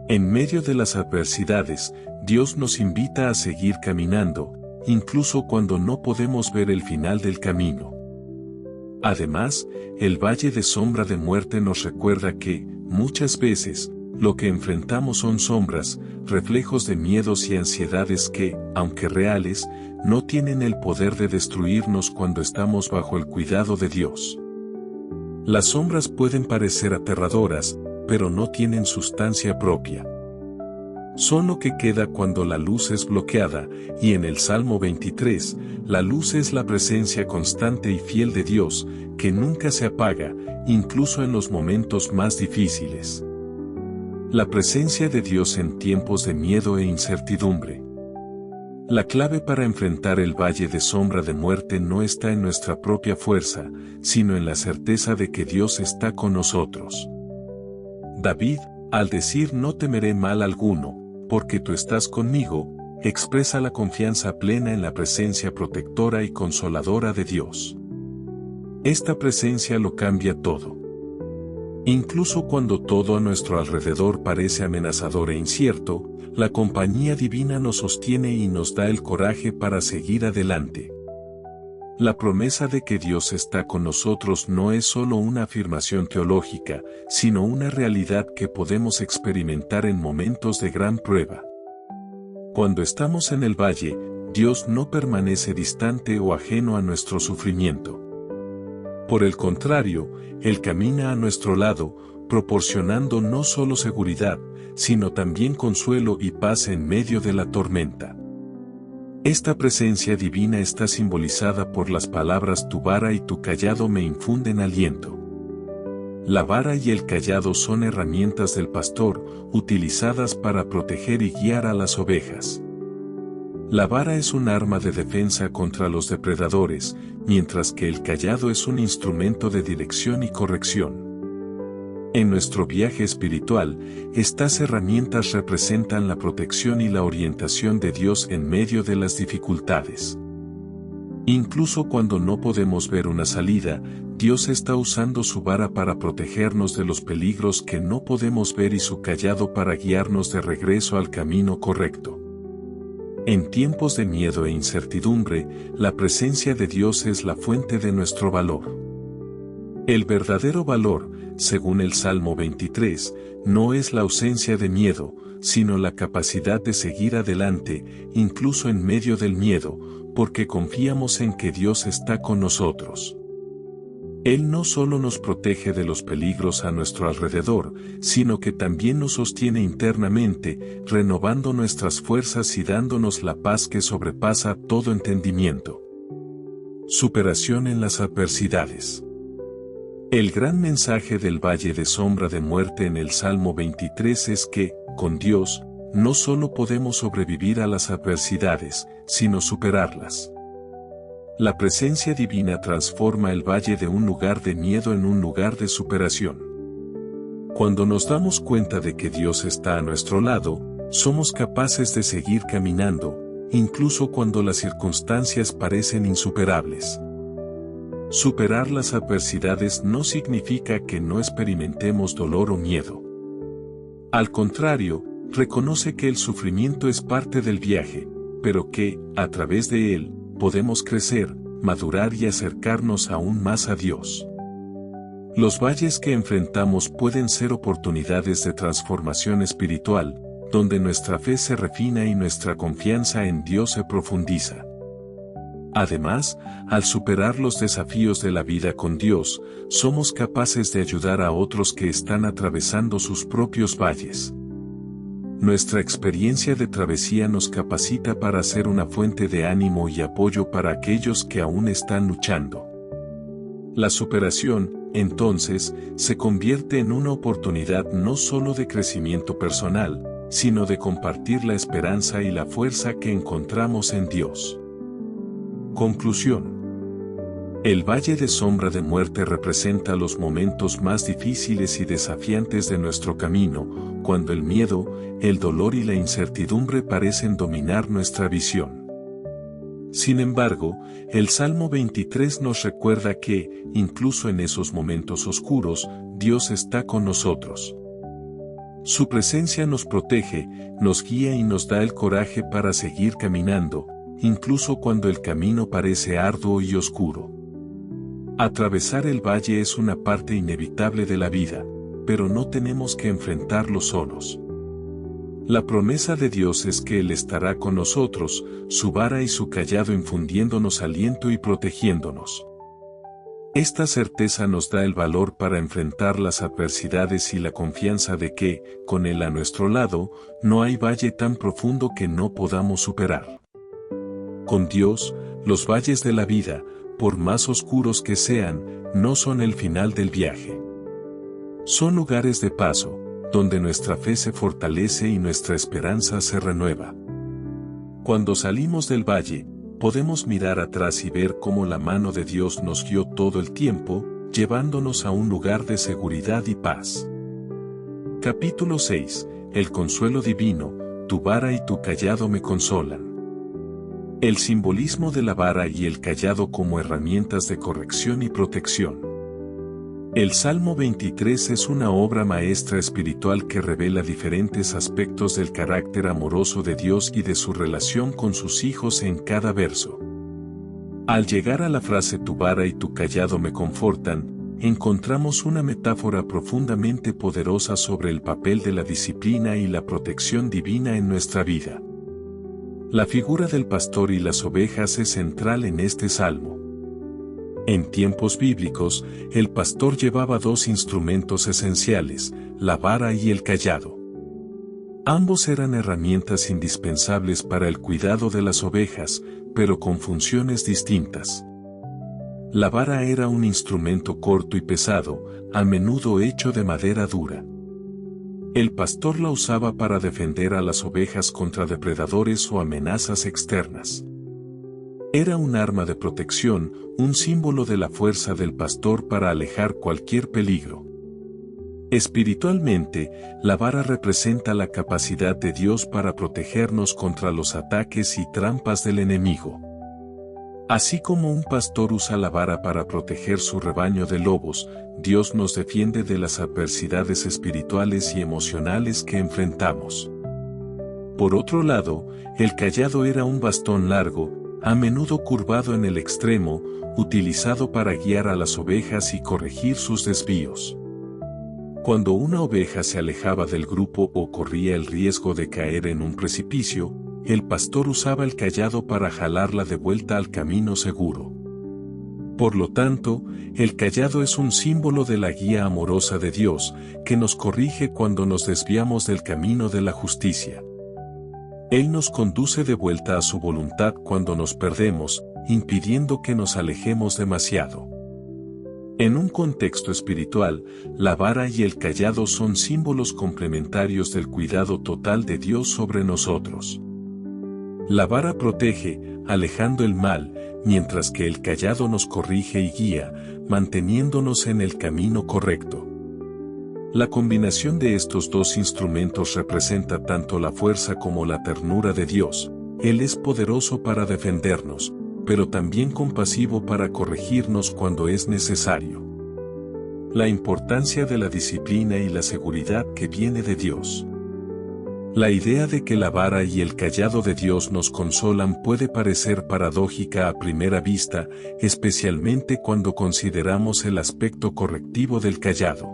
En medio de las adversidades, Dios nos invita a seguir caminando, incluso cuando no podemos ver el final del camino. Además, el valle de sombra de muerte nos recuerda que, muchas veces, lo que enfrentamos son sombras, reflejos de miedos y ansiedades que, aunque reales, no tienen el poder de destruirnos cuando estamos bajo el cuidado de Dios. Las sombras pueden parecer aterradoras, pero no tienen sustancia propia. Son lo que queda cuando la luz es bloqueada, y en el Salmo 23, la luz es la presencia constante y fiel de Dios, que nunca se apaga, incluso en los momentos más difíciles. La presencia de Dios en tiempos de miedo e incertidumbre. La clave para enfrentar el valle de sombra de muerte no está en nuestra propia fuerza, sino en la certeza de que Dios está con nosotros. David, al decir no temeré mal alguno, porque tú estás conmigo, expresa la confianza plena en la presencia protectora y consoladora de Dios. Esta presencia lo cambia todo. Incluso cuando todo a nuestro alrededor parece amenazador e incierto, la compañía divina nos sostiene y nos da el coraje para seguir adelante. La promesa de que Dios está con nosotros no es solo una afirmación teológica, sino una realidad que podemos experimentar en momentos de gran prueba. Cuando estamos en el valle, Dios no permanece distante o ajeno a nuestro sufrimiento. Por el contrario, Él camina a nuestro lado, proporcionando no solo seguridad, sino también consuelo y paz en medio de la tormenta. Esta presencia divina está simbolizada por las palabras tu vara y tu cayado me infunden aliento. La vara y el cayado son herramientas del pastor, utilizadas para proteger y guiar a las ovejas. La vara es un arma de defensa contra los depredadores, mientras que el cayado es un instrumento de dirección y corrección. En nuestro viaje espiritual, estas herramientas representan la protección y la orientación de Dios en medio de las dificultades. Incluso cuando no podemos ver una salida, Dios está usando su vara para protegernos de los peligros que no podemos ver y su cayado para guiarnos de regreso al camino correcto. En tiempos de miedo e incertidumbre, la presencia de Dios es la fuente de nuestro valor. El verdadero valor, según el Salmo 23, no es la ausencia de miedo, sino la capacidad de seguir adelante, incluso en medio del miedo, porque confiamos en que Dios está con nosotros. Él no solo nos protege de los peligros a nuestro alrededor, sino que también nos sostiene internamente, renovando nuestras fuerzas y dándonos la paz que sobrepasa todo entendimiento. Superación en las adversidades. El gran mensaje del valle de sombra de muerte en el Salmo 23 es que, con Dios, no solo podemos sobrevivir a las adversidades, sino superarlas. La presencia divina transforma el valle de un lugar de miedo en un lugar de superación. Cuando nos damos cuenta de que Dios está a nuestro lado, somos capaces de seguir caminando, incluso cuando las circunstancias parecen insuperables. Superar las adversidades no significa que no experimentemos dolor o miedo. Al contrario, reconoce que el sufrimiento es parte del viaje, pero que, a través de él, podemos crecer, madurar y acercarnos aún más a Dios. Los valles que enfrentamos pueden ser oportunidades de transformación espiritual, donde nuestra fe se refina y nuestra confianza en Dios se profundiza. Además, al superar los desafíos de la vida con Dios, somos capaces de ayudar a otros que están atravesando sus propios valles. Nuestra experiencia de travesía nos capacita para ser una fuente de ánimo y apoyo para aquellos que aún están luchando. La superación, entonces, se convierte en una oportunidad no solo de crecimiento personal, sino de compartir la esperanza y la fuerza que encontramos en Dios. Conclusión. El valle de sombra de muerte representa los momentos más difíciles y desafiantes de nuestro camino, cuando el miedo, el dolor y la incertidumbre parecen dominar nuestra visión. Sin embargo, el Salmo 23 nos recuerda que, incluso en esos momentos oscuros, Dios está con nosotros. Su presencia nos protege, nos guía y nos da el coraje para seguir caminando, incluso cuando el camino parece arduo y oscuro. Atravesar el valle es una parte inevitable de la vida, pero no tenemos que enfrentarlo solos. La promesa de Dios es que Él estará con nosotros, su vara y su cayado infundiéndonos aliento y protegiéndonos. Esta certeza nos da el valor para enfrentar las adversidades y la confianza de que, con Él a nuestro lado, no hay valle tan profundo que no podamos superar. Con Dios, los valles de la vida, por más oscuros que sean, no son el final del viaje. Son lugares de paso, donde nuestra fe se fortalece y nuestra esperanza se renueva. Cuando salimos del valle, podemos mirar atrás y ver cómo la mano de Dios nos guió todo el tiempo, llevándonos a un lugar de seguridad y paz. Capítulo 6. El consuelo divino, tu vara y tu cayado me consolan. El simbolismo de la vara y el cayado como herramientas de corrección y protección. El Salmo 23 es una obra maestra espiritual que revela diferentes aspectos del carácter amoroso de Dios y de su relación con sus hijos en cada verso. Al llegar a la frase tu vara y tu cayado me confortan, encontramos una metáfora profundamente poderosa sobre el papel de la disciplina y la protección divina en nuestra vida. La figura del pastor y las ovejas es central en este salmo. En tiempos bíblicos, el pastor llevaba dos instrumentos esenciales, la vara y el cayado. Ambos eran herramientas indispensables para el cuidado de las ovejas, pero con funciones distintas. La vara era un instrumento corto y pesado, a menudo hecho de madera dura. El pastor la usaba para defender a las ovejas contra depredadores o amenazas externas. Era un arma de protección, un símbolo de la fuerza del pastor para alejar cualquier peligro. Espiritualmente, la vara representa la capacidad de Dios para protegernos contra los ataques y trampas del enemigo. Así como un pastor usa la vara para proteger su rebaño de lobos, Dios nos defiende de las adversidades espirituales y emocionales que enfrentamos. Por otro lado, el cayado era un bastón largo, a menudo curvado en el extremo, utilizado para guiar a las ovejas y corregir sus desvíos. Cuando una oveja se alejaba del grupo o corría el riesgo de caer en un precipicio, el pastor usaba el cayado para jalarla de vuelta al camino seguro. Por lo tanto, el cayado es un símbolo de la guía amorosa de Dios, que nos corrige cuando nos desviamos del camino de la justicia. Él nos conduce de vuelta a su voluntad cuando nos perdemos, impidiendo que nos alejemos demasiado. En un contexto espiritual, la vara y el cayado son símbolos complementarios del cuidado total de Dios sobre nosotros. La vara protege, alejando el mal, mientras que el cayado nos corrige y guía, manteniéndonos en el camino correcto. La combinación de estos dos instrumentos representa tanto la fuerza como la ternura de Dios. Él es poderoso para defendernos, pero también compasivo para corregirnos cuando es necesario. La importancia de la disciplina y la seguridad que viene de Dios. La idea de que la vara y el cayado de Dios nos consolan puede parecer paradójica a primera vista, especialmente cuando consideramos el aspecto correctivo del cayado.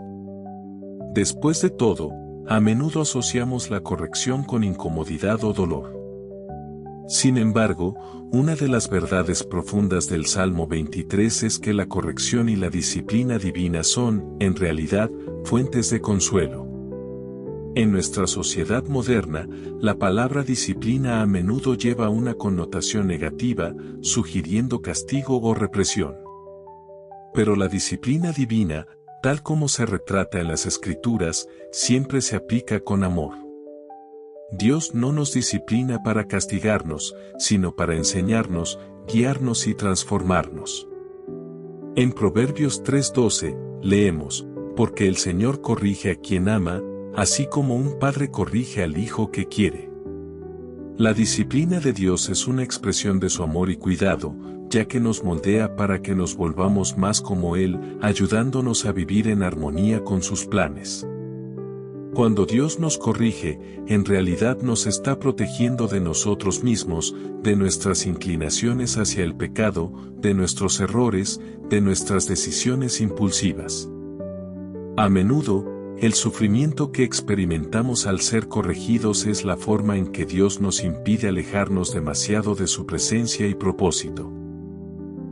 Después de todo, a menudo asociamos la corrección con incomodidad o dolor. Sin embargo, una de las verdades profundas del Salmo 23 es que la corrección y la disciplina divina son, en realidad, fuentes de consuelo. En nuestra sociedad moderna, la palabra disciplina a menudo lleva una connotación negativa, sugiriendo castigo o represión. Pero la disciplina divina, tal como se retrata en las Escrituras, siempre se aplica con amor. Dios no nos disciplina para castigarnos, sino para enseñarnos, guiarnos y transformarnos. En Proverbios 3:12, leemos, porque el Señor corrige a quien ama, así como un padre corrige al hijo que quiere. La disciplina de Dios es una expresión de su amor y cuidado, ya que nos moldea para que nos volvamos más como Él, ayudándonos a vivir en armonía con sus planes. Cuando Dios nos corrige, en realidad nos está protegiendo de nosotros mismos, de nuestras inclinaciones hacia el pecado, de nuestros errores, de nuestras decisiones impulsivas. A menudo, el sufrimiento que experimentamos al ser corregidos es la forma en que Dios nos impide alejarnos demasiado de su presencia y propósito.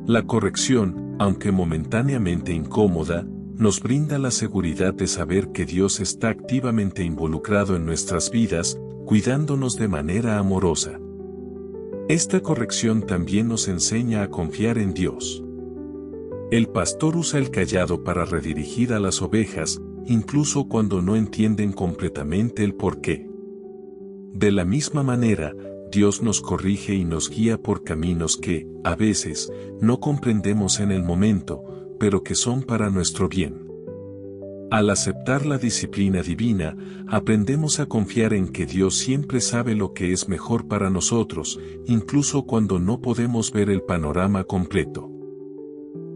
La corrección, aunque momentáneamente incómoda, nos brinda la seguridad de saber que Dios está activamente involucrado en nuestras vidas, cuidándonos de manera amorosa. Esta corrección también nos enseña a confiar en Dios. El pastor usa el cayado para redirigir a las ovejas, incluso cuando no entienden completamente el porqué. De la misma manera, Dios nos corrige y nos guía por caminos que, a veces, no comprendemos en el momento, pero que son para nuestro bien. Al aceptar la disciplina divina, aprendemos a confiar en que Dios siempre sabe lo que es mejor para nosotros, incluso cuando no podemos ver el panorama completo.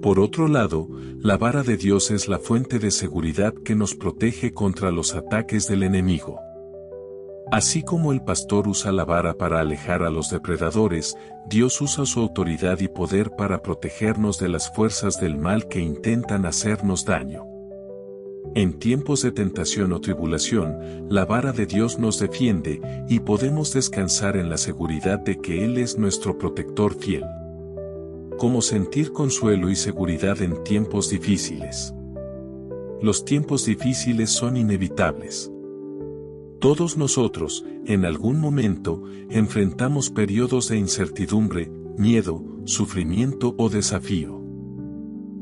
Por otro lado, la vara de Dios es la fuente de seguridad que nos protege contra los ataques del enemigo. Así como el pastor usa la vara para alejar a los depredadores, Dios usa su autoridad y poder para protegernos de las fuerzas del mal que intentan hacernos daño. En tiempos de tentación o tribulación, la vara de Dios nos defiende y podemos descansar en la seguridad de que Él es nuestro protector fiel. ¿Cómo sentir consuelo y seguridad en tiempos difíciles? Los tiempos difíciles son inevitables. Todos nosotros, en algún momento, enfrentamos periodos de incertidumbre, miedo, sufrimiento o desafío.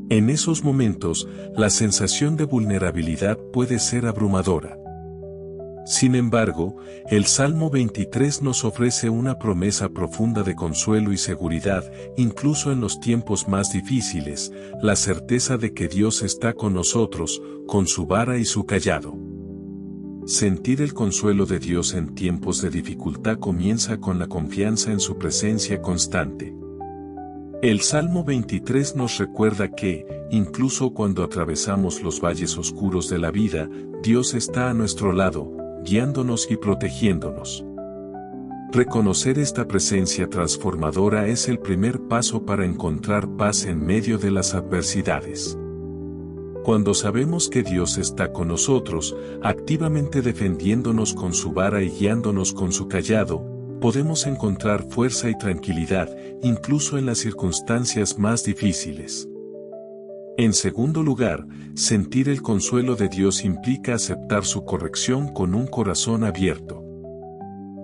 En esos momentos, la sensación de vulnerabilidad puede ser abrumadora. Sin embargo, el Salmo 23 nos ofrece una promesa profunda de consuelo y seguridad, incluso en los tiempos más difíciles, la certeza de que Dios está con nosotros, con su vara y su cayado. Sentir el consuelo de Dios en tiempos de dificultad comienza con la confianza en su presencia constante. El Salmo 23 nos recuerda que, incluso cuando atravesamos los valles oscuros de la vida, Dios está a nuestro lado, guiándonos y protegiéndonos. Reconocer esta presencia transformadora es el primer paso para encontrar paz en medio de las adversidades. Cuando sabemos que Dios está con nosotros, activamente defendiéndonos con su vara y guiándonos con su cayado, podemos encontrar fuerza y tranquilidad, incluso en las circunstancias más difíciles. En segundo lugar, sentir el consuelo de Dios implica aceptar su corrección con un corazón abierto.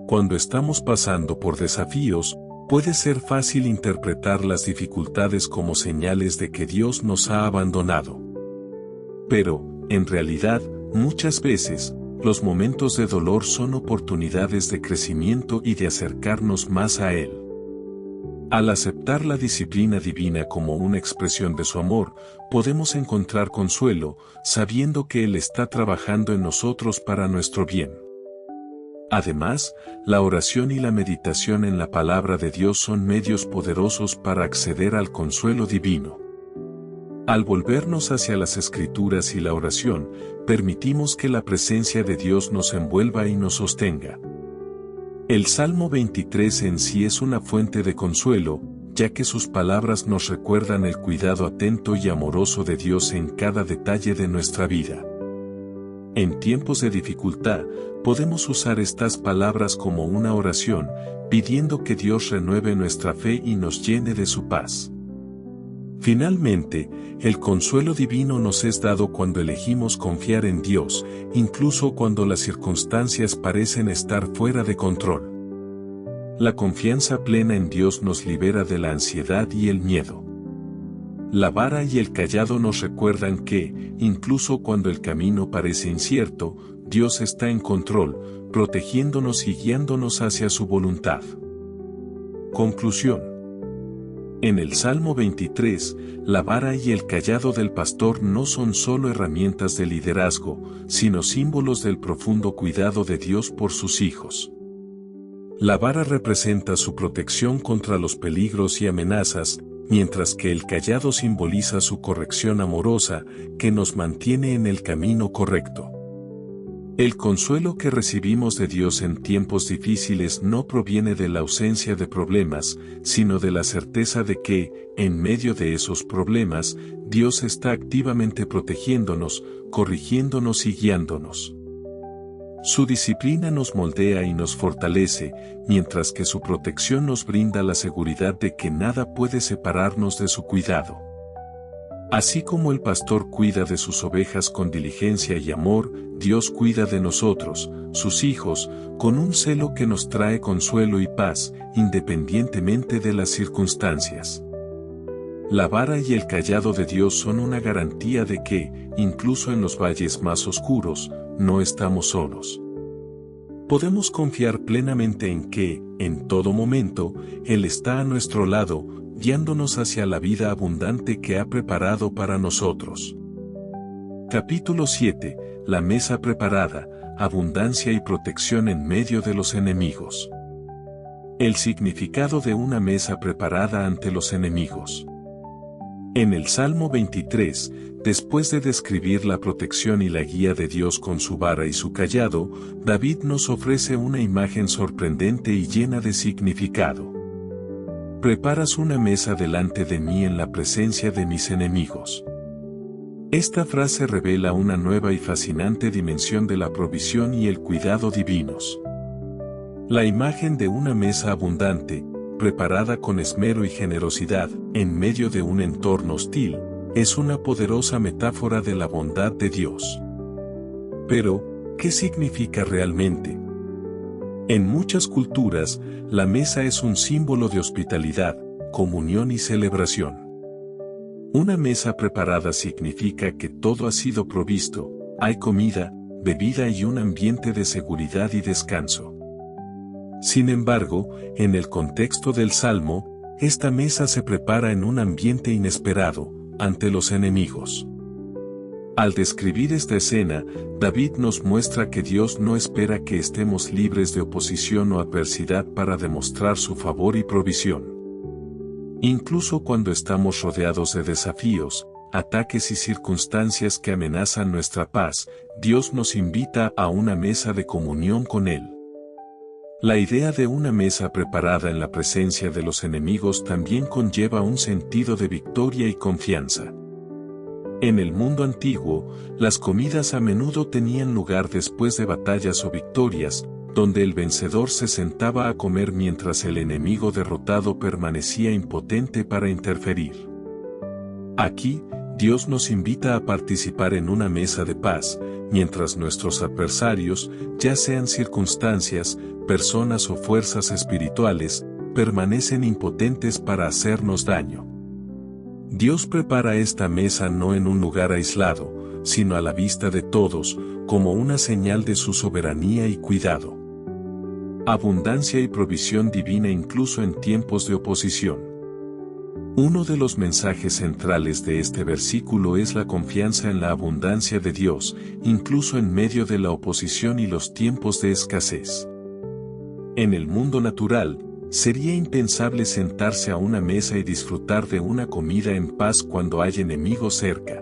Cuando estamos pasando por desafíos, puede ser fácil interpretar las dificultades como señales de que Dios nos ha abandonado. Pero, en realidad, muchas veces, los momentos de dolor son oportunidades de crecimiento y de acercarnos más a Él. Al aceptar la disciplina divina como una expresión de su amor, podemos encontrar consuelo, sabiendo que Él está trabajando en nosotros para nuestro bien. Además, la oración y la meditación en la palabra de Dios son medios poderosos para acceder al consuelo divino. Al volvernos hacia las Escrituras y la oración, permitimos que la presencia de Dios nos envuelva y nos sostenga. El Salmo 23 en sí es una fuente de consuelo, ya que sus palabras nos recuerdan el cuidado atento y amoroso de Dios en cada detalle de nuestra vida. En tiempos de dificultad, podemos usar estas palabras como una oración, pidiendo que Dios renueve nuestra fe y nos llene de su paz. Finalmente, el consuelo divino nos es dado cuando elegimos confiar en Dios, incluso cuando las circunstancias parecen estar fuera de control. La confianza plena en Dios nos libera de la ansiedad y el miedo. La vara y el cayado nos recuerdan que, incluso cuando el camino parece incierto, Dios está en control, protegiéndonos y guiándonos hacia su voluntad. Conclusión. En el Salmo 23, la vara y el cayado del pastor no son solo herramientas de liderazgo, sino símbolos del profundo cuidado de Dios por sus hijos. La vara representa su protección contra los peligros y amenazas, mientras que el cayado simboliza su corrección amorosa, que nos mantiene en el camino correcto. El consuelo que recibimos de Dios en tiempos difíciles no proviene de la ausencia de problemas, sino de la certeza de que, en medio de esos problemas, Dios está activamente protegiéndonos, corrigiéndonos y guiándonos. Su disciplina nos moldea y nos fortalece, mientras que su protección nos brinda la seguridad de que nada puede separarnos de su cuidado. Así como el pastor cuida de sus ovejas con diligencia y amor, Dios cuida de nosotros, sus hijos, con un celo que nos trae consuelo y paz, independientemente de las circunstancias. La vara y el cayado de Dios son una garantía de que, incluso en los valles más oscuros, no estamos solos. Podemos confiar plenamente en que, en todo momento, Él está a nuestro lado, guiándonos hacia la vida abundante que ha preparado para nosotros. Capítulo 7. La mesa preparada, abundancia y protección en medio de los enemigos. El significado de una mesa preparada ante los enemigos. En el Salmo 23, después de describir la protección y la guía de Dios con su vara y su cayado, David nos ofrece una imagen sorprendente y llena de significado. Preparas una mesa delante de mí en la presencia de mis enemigos. Esta frase revela una nueva y fascinante dimensión de la provisión y el cuidado divinos. La imagen de una mesa abundante, preparada con esmero y generosidad, en medio de un entorno hostil, es una poderosa metáfora de la bondad de Dios. Pero, ¿qué significa realmente? En muchas culturas, la mesa es un símbolo de hospitalidad, comunión y celebración. Una mesa preparada significa que todo ha sido provisto, hay comida, bebida y un ambiente de seguridad y descanso. Sin embargo, en el contexto del Salmo, esta mesa se prepara en un ambiente inesperado, ante los enemigos. Al describir esta escena, David nos muestra que Dios no espera que estemos libres de oposición o adversidad para demostrar su favor y provisión. Incluso cuando estamos rodeados de desafíos, ataques y circunstancias que amenazan nuestra paz, Dios nos invita a una mesa de comunión con Él. La idea de una mesa preparada en la presencia de los enemigos también conlleva un sentido de victoria y confianza. En el mundo antiguo, las comidas a menudo tenían lugar después de batallas o victorias, donde el vencedor se sentaba a comer mientras el enemigo derrotado permanecía impotente para interferir. Aquí, Dios nos invita a participar en una mesa de paz, mientras nuestros adversarios, ya sean circunstancias, personas o fuerzas espirituales, permanecen impotentes para hacernos daño. Dios prepara esta mesa no en un lugar aislado, sino a la vista de todos, como una señal de su soberanía y cuidado. Abundancia y provisión divina incluso en tiempos de oposición. Uno de los mensajes centrales de este versículo es la confianza en la abundancia de Dios, incluso en medio de la oposición y los tiempos de escasez. En el mundo natural, sería impensable sentarse a una mesa y disfrutar de una comida en paz cuando hay enemigos cerca.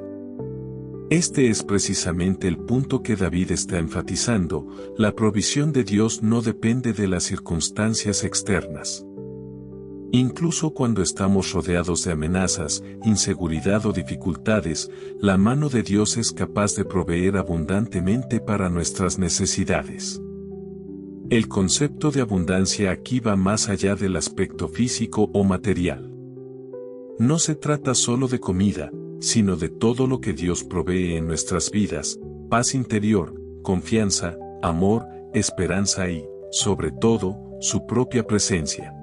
Este es precisamente el punto que David está enfatizando: la provisión de Dios no depende de las circunstancias externas. Incluso cuando estamos rodeados de amenazas, inseguridad o dificultades, la mano de Dios es capaz de proveer abundantemente para nuestras necesidades. El concepto de abundancia aquí va más allá del aspecto físico o material. No se trata solo de comida, sino de todo lo que Dios provee en nuestras vidas: paz interior, confianza, amor, esperanza y, sobre todo, su propia presencia.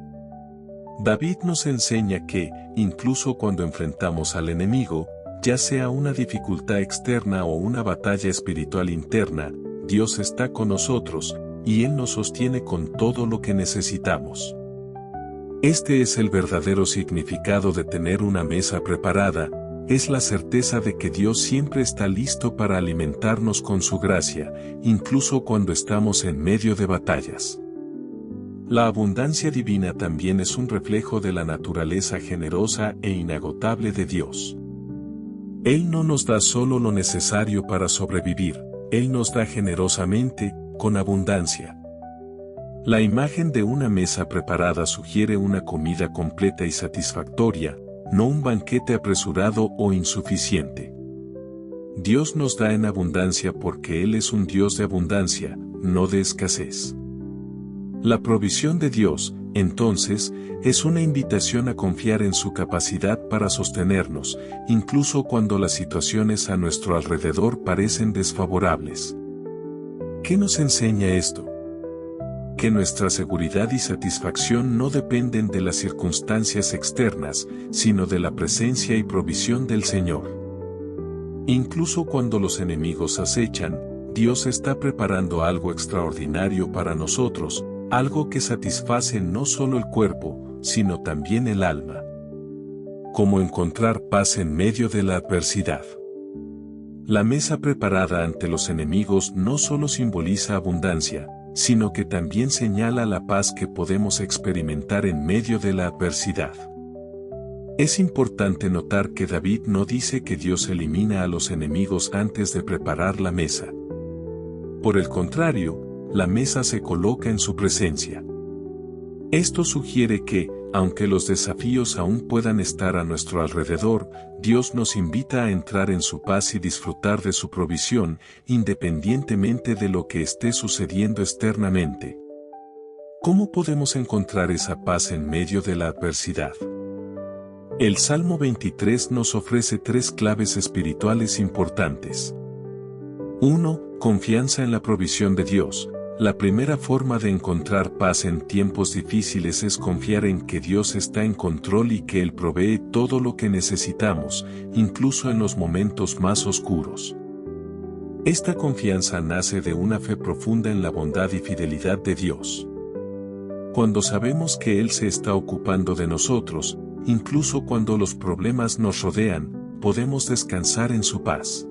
David nos enseña que, incluso cuando enfrentamos al enemigo, ya sea una dificultad externa o una batalla espiritual interna, Dios está con nosotros, y Él nos sostiene con todo lo que necesitamos. Este es el verdadero significado de tener una mesa preparada: es la certeza de que Dios siempre está listo para alimentarnos con su gracia, incluso cuando estamos en medio de batallas. La abundancia divina también es un reflejo de la naturaleza generosa e inagotable de Dios. Él no nos da solo lo necesario para sobrevivir, Él nos da generosamente, con abundancia. La imagen de una mesa preparada sugiere una comida completa y satisfactoria, no un banquete apresurado o insuficiente. Dios nos da en abundancia porque Él es un Dios de abundancia, no de escasez. La provisión de Dios, entonces, es una invitación a confiar en su capacidad para sostenernos, incluso cuando las situaciones a nuestro alrededor parecen desfavorables. ¿Qué nos enseña esto? Que nuestra seguridad y satisfacción no dependen de las circunstancias externas, sino de la presencia y provisión del Señor. Incluso cuando los enemigos acechan, Dios está preparando algo extraordinario para nosotros, algo que satisface no solo el cuerpo, sino también el alma. ¿Cómo encontrar paz en medio de la adversidad? La mesa preparada ante los enemigos no solo simboliza abundancia, sino que también señala la paz que podemos experimentar en medio de la adversidad. Es importante notar que David no dice que Dios elimina a los enemigos antes de preparar la mesa. Por el contrario, la mesa se coloca en su presencia. Esto sugiere que, aunque los desafíos aún puedan estar a nuestro alrededor, Dios nos invita a entrar en su paz y disfrutar de su provisión, independientemente de lo que esté sucediendo externamente. ¿Cómo podemos encontrar esa paz en medio de la adversidad? El Salmo 23 nos ofrece 3 claves espirituales importantes. 1. Confianza en la provisión de Dios. La primera forma de encontrar paz en tiempos difíciles es confiar en que Dios está en control y que Él provee todo lo que necesitamos, incluso en los momentos más oscuros. Esta confianza nace de una fe profunda en la bondad y fidelidad de Dios. Cuando sabemos que Él se está ocupando de nosotros, incluso cuando los problemas nos rodean, podemos descansar en su paz.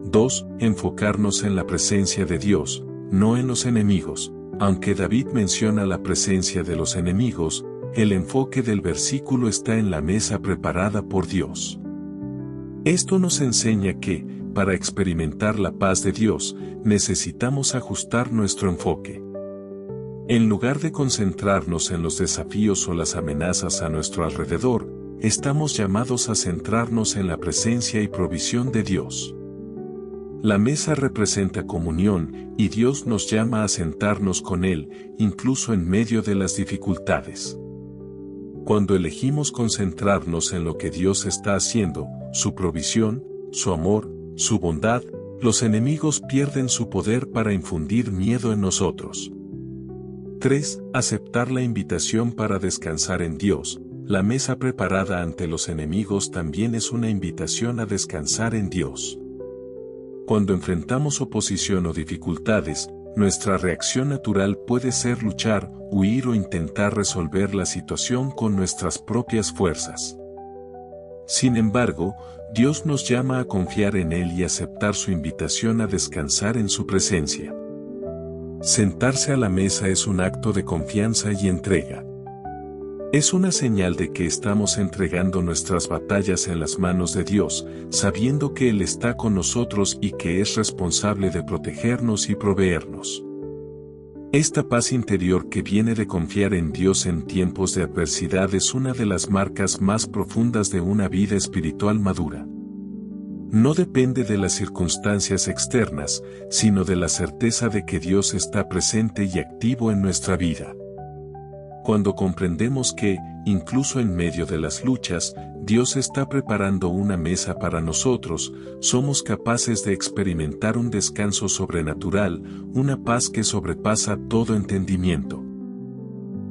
2. Enfocarnos en la presencia de Dios, no en los enemigos. Aunque David menciona la presencia de los enemigos, el enfoque del versículo está en la mesa preparada por Dios. Esto nos enseña que, para experimentar la paz de Dios, necesitamos ajustar nuestro enfoque. En lugar de concentrarnos en los desafíos o las amenazas a nuestro alrededor, estamos llamados a centrarnos en la presencia y provisión de Dios. La mesa representa comunión, y Dios nos llama a sentarnos con Él, incluso en medio de las dificultades. Cuando elegimos concentrarnos en lo que Dios está haciendo, su provisión, su amor, su bondad, los enemigos pierden su poder para infundir miedo en nosotros. 3. Aceptar la invitación para descansar en Dios. La mesa preparada ante los enemigos también es una invitación a descansar en Dios. Cuando enfrentamos oposición o dificultades, nuestra reacción natural puede ser luchar, huir o intentar resolver la situación con nuestras propias fuerzas. Sin embargo, Dios nos llama a confiar en Él y aceptar su invitación a descansar en su presencia. Sentarse a la mesa es un acto de confianza y entrega. Es una señal de que estamos entregando nuestras batallas en las manos de Dios, sabiendo que Él está con nosotros y que es responsable de protegernos y proveernos. Esta paz interior que viene de confiar en Dios en tiempos de adversidad es una de las marcas más profundas de una vida espiritual madura. No depende de las circunstancias externas, sino de la certeza de que Dios está presente y activo en nuestra vida. Cuando comprendemos que, incluso en medio de las luchas, Dios está preparando una mesa para nosotros, somos capaces de experimentar un descanso sobrenatural, una paz que sobrepasa todo entendimiento.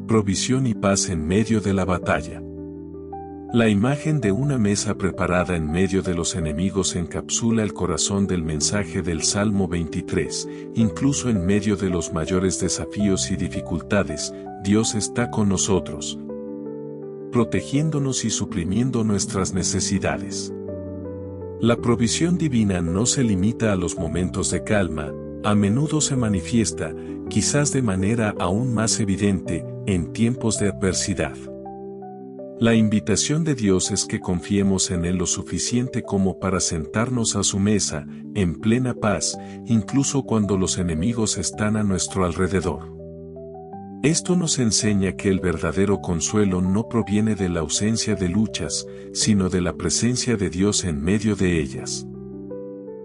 Provisión y paz en medio de la batalla. La imagen de una mesa preparada en medio de los enemigos encapsula el corazón del mensaje del Salmo 23, incluso en medio de los mayores desafíos y dificultades, Dios está con nosotros, protegiéndonos y suprimiendo nuestras necesidades. La provisión divina no se limita a los momentos de calma, a menudo se manifiesta, quizás de manera aún más evidente, en tiempos de adversidad. La invitación de Dios es que confiemos en Él lo suficiente como para sentarnos a su mesa, en plena paz, incluso cuando los enemigos están a nuestro alrededor. Esto nos enseña que el verdadero consuelo no proviene de la ausencia de luchas, sino de la presencia de Dios en medio de ellas.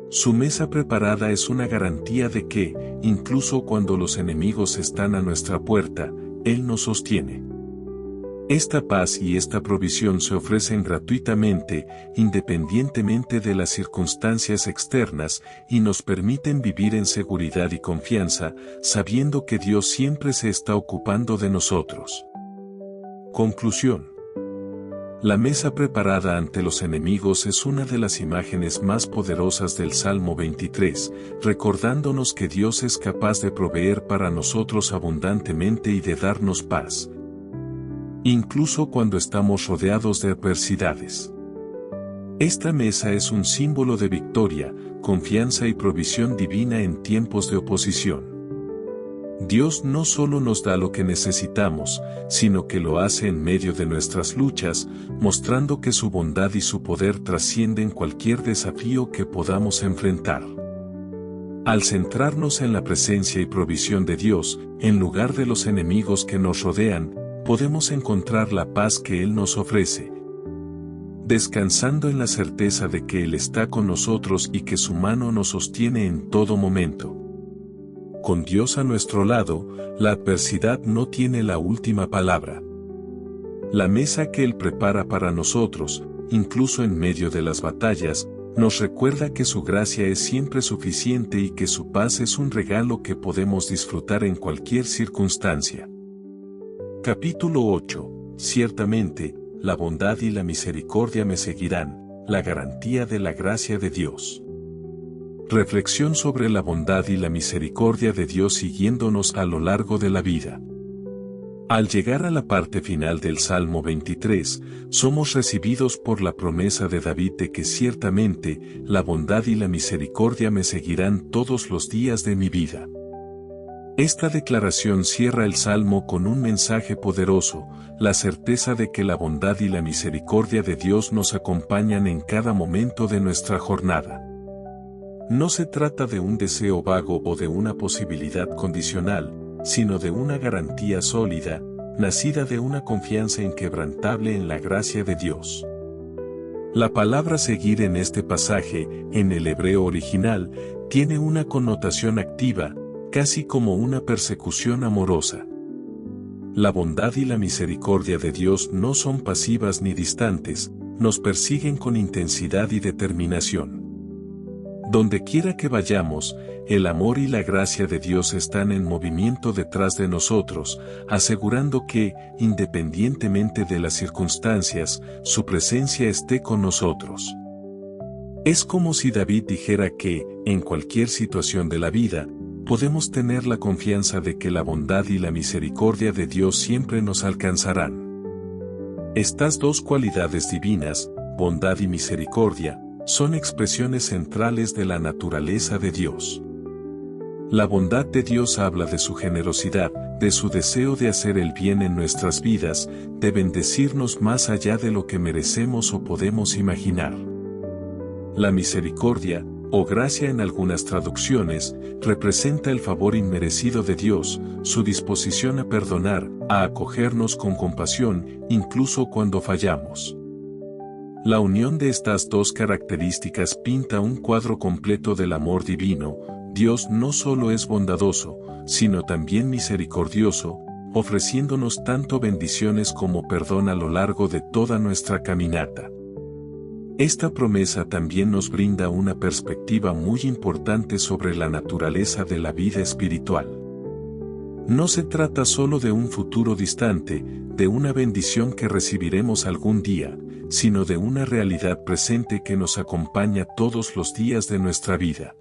Su mesa preparada es una garantía de que, incluso cuando los enemigos están a nuestra puerta, Él nos sostiene. Esta paz y esta provisión se ofrecen gratuitamente, independientemente de las circunstancias externas, y nos permiten vivir en seguridad y confianza, sabiendo que Dios siempre se está ocupando de nosotros. Conclusión. La mesa preparada ante los enemigos es una de las imágenes más poderosas del Salmo 23, recordándonos que Dios es capaz de proveer para nosotros abundantemente y de darnos paz, incluso cuando estamos rodeados de adversidades. Esta mesa es un símbolo de victoria, confianza y provisión divina en tiempos de oposición. Dios no solo nos da lo que necesitamos, sino que lo hace en medio de nuestras luchas, mostrando que su bondad y su poder trascienden cualquier desafío que podamos enfrentar. Al centrarnos en la presencia y provisión de Dios, en lugar de los enemigos que nos rodean, podemos encontrar la paz que Él nos ofrece, descansando en la certeza de que Él está con nosotros y que su mano nos sostiene en todo momento. Con Dios a nuestro lado, la adversidad no tiene la última palabra. La mesa que Él prepara para nosotros, incluso en medio de las batallas, nos recuerda que su gracia es siempre suficiente y que su paz es un regalo que podemos disfrutar en cualquier circunstancia. Capítulo 8. Ciertamente, la bondad y la misericordia me seguirán, la garantía de la gracia de Dios. Reflexión sobre la bondad y la misericordia de Dios siguiéndonos a lo largo de la vida. Al llegar a la parte final del Salmo 23, somos recibidos por la promesa de David de que ciertamente la bondad y la misericordia me seguirán todos los días de mi vida. Esta declaración cierra el Salmo con un mensaje poderoso, la certeza de que la bondad y la misericordia de Dios nos acompañan en cada momento de nuestra jornada. No se trata de un deseo vago o de una posibilidad condicional, sino de una garantía sólida, nacida de una confianza inquebrantable en la gracia de Dios. La palabra seguir en este pasaje, en el hebreo original, tiene una connotación activa, casi como una persecución amorosa. La bondad y la misericordia de Dios no son pasivas ni distantes, nos persiguen con intensidad y determinación. Donde quiera que vayamos, el amor y la gracia de Dios están en movimiento detrás de nosotros, asegurando que, independientemente de las circunstancias, su presencia esté con nosotros. Es como si David dijera que, en cualquier situación de la vida, podemos tener la confianza de que la bondad y la misericordia de Dios siempre nos alcanzarán. Estas dos cualidades divinas, bondad y misericordia, son expresiones centrales de la naturaleza de Dios. La bondad de Dios habla de su generosidad, de su deseo de hacer el bien en nuestras vidas, de bendecirnos más allá de lo que merecemos o podemos imaginar. La misericordia, o gracia en algunas traducciones, representa el favor inmerecido de Dios, su disposición a perdonar, a acogernos con compasión, incluso cuando fallamos. La unión de estas dos características pinta un cuadro completo del amor divino. Dios no solo es bondadoso, sino también misericordioso, ofreciéndonos tanto bendiciones como perdón a lo largo de toda nuestra caminata. Esta promesa también nos brinda una perspectiva muy importante sobre la naturaleza de la vida espiritual. No se trata solo de un futuro distante, de una bendición que recibiremos algún día, sino de una realidad presente que nos acompaña todos los días de nuestra vida.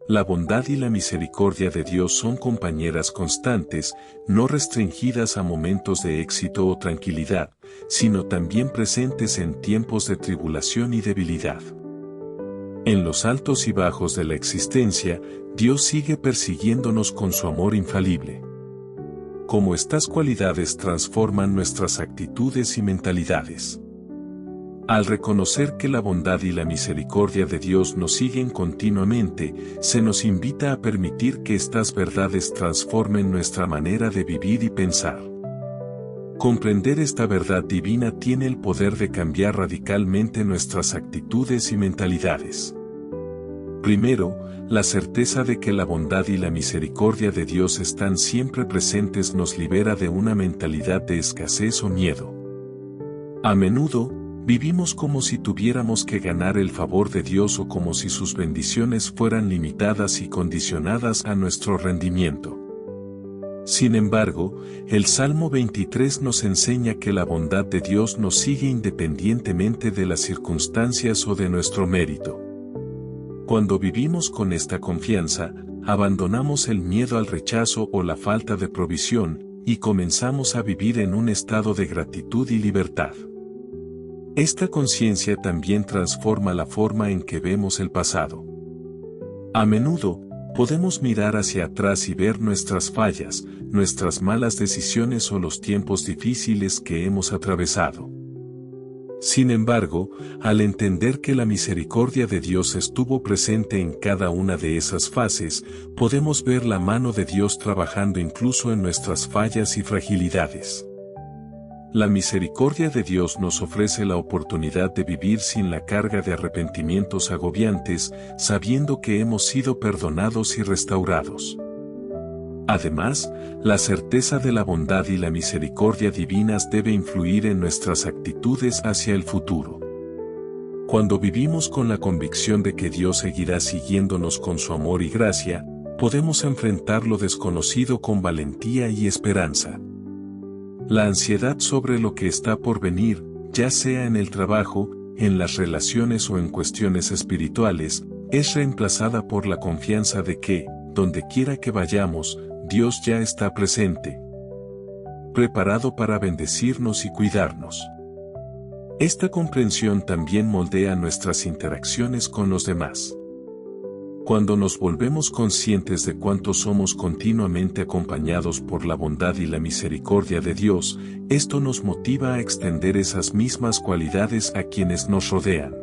La bondad y la misericordia de Dios son compañeras constantes, no restringidas a momentos de éxito o tranquilidad, sino también presentes en tiempos de tribulación y debilidad. En los altos y bajos de la existencia, Dios sigue persiguiéndonos con su amor infalible. Cómo estas cualidades transforman nuestras actitudes y mentalidades. Al reconocer que la bondad y la misericordia de Dios nos siguen continuamente, se nos invita a permitir que estas verdades transformen nuestra manera de vivir y pensar. Comprender esta verdad divina tiene el poder de cambiar radicalmente nuestras actitudes y mentalidades. Primero, la certeza de que la bondad y la misericordia de Dios están siempre presentes nos libera de una mentalidad de escasez o miedo. A menudo, vivimos como si tuviéramos que ganar el favor de Dios o como si sus bendiciones fueran limitadas y condicionadas a nuestro rendimiento. Sin embargo, el Salmo 23 nos enseña que la bondad de Dios nos sigue independientemente de las circunstancias o de nuestro mérito. Cuando vivimos con esta confianza, abandonamos el miedo al rechazo o la falta de provisión, y comenzamos a vivir en un estado de gratitud y libertad. Esta conciencia también transforma la forma en que vemos el pasado. A menudo, podemos mirar hacia atrás y ver nuestras fallas, nuestras malas decisiones o los tiempos difíciles que hemos atravesado. Sin embargo, al entender que la misericordia de Dios estuvo presente en cada una de esas fases, podemos ver la mano de Dios trabajando incluso en nuestras fallas y fragilidades. La misericordia de Dios nos ofrece la oportunidad de vivir sin la carga de arrepentimientos agobiantes, sabiendo que hemos sido perdonados y restaurados. Además, la certeza de la bondad y la misericordia divinas debe influir en nuestras actitudes hacia el futuro. Cuando vivimos con la convicción de que Dios seguirá siguiéndonos con su amor y gracia, podemos enfrentar lo desconocido con valentía y esperanza. La ansiedad sobre lo que está por venir, ya sea en el trabajo, en las relaciones o en cuestiones espirituales, es reemplazada por la confianza de que, donde quiera que vayamos, Dios ya está presente, preparado para bendecirnos y cuidarnos. Esta comprensión también moldea nuestras interacciones con los demás. Cuando nos volvemos conscientes de cuánto somos continuamente acompañados por la bondad y la misericordia de Dios, esto nos motiva a extender esas mismas cualidades a quienes nos rodean.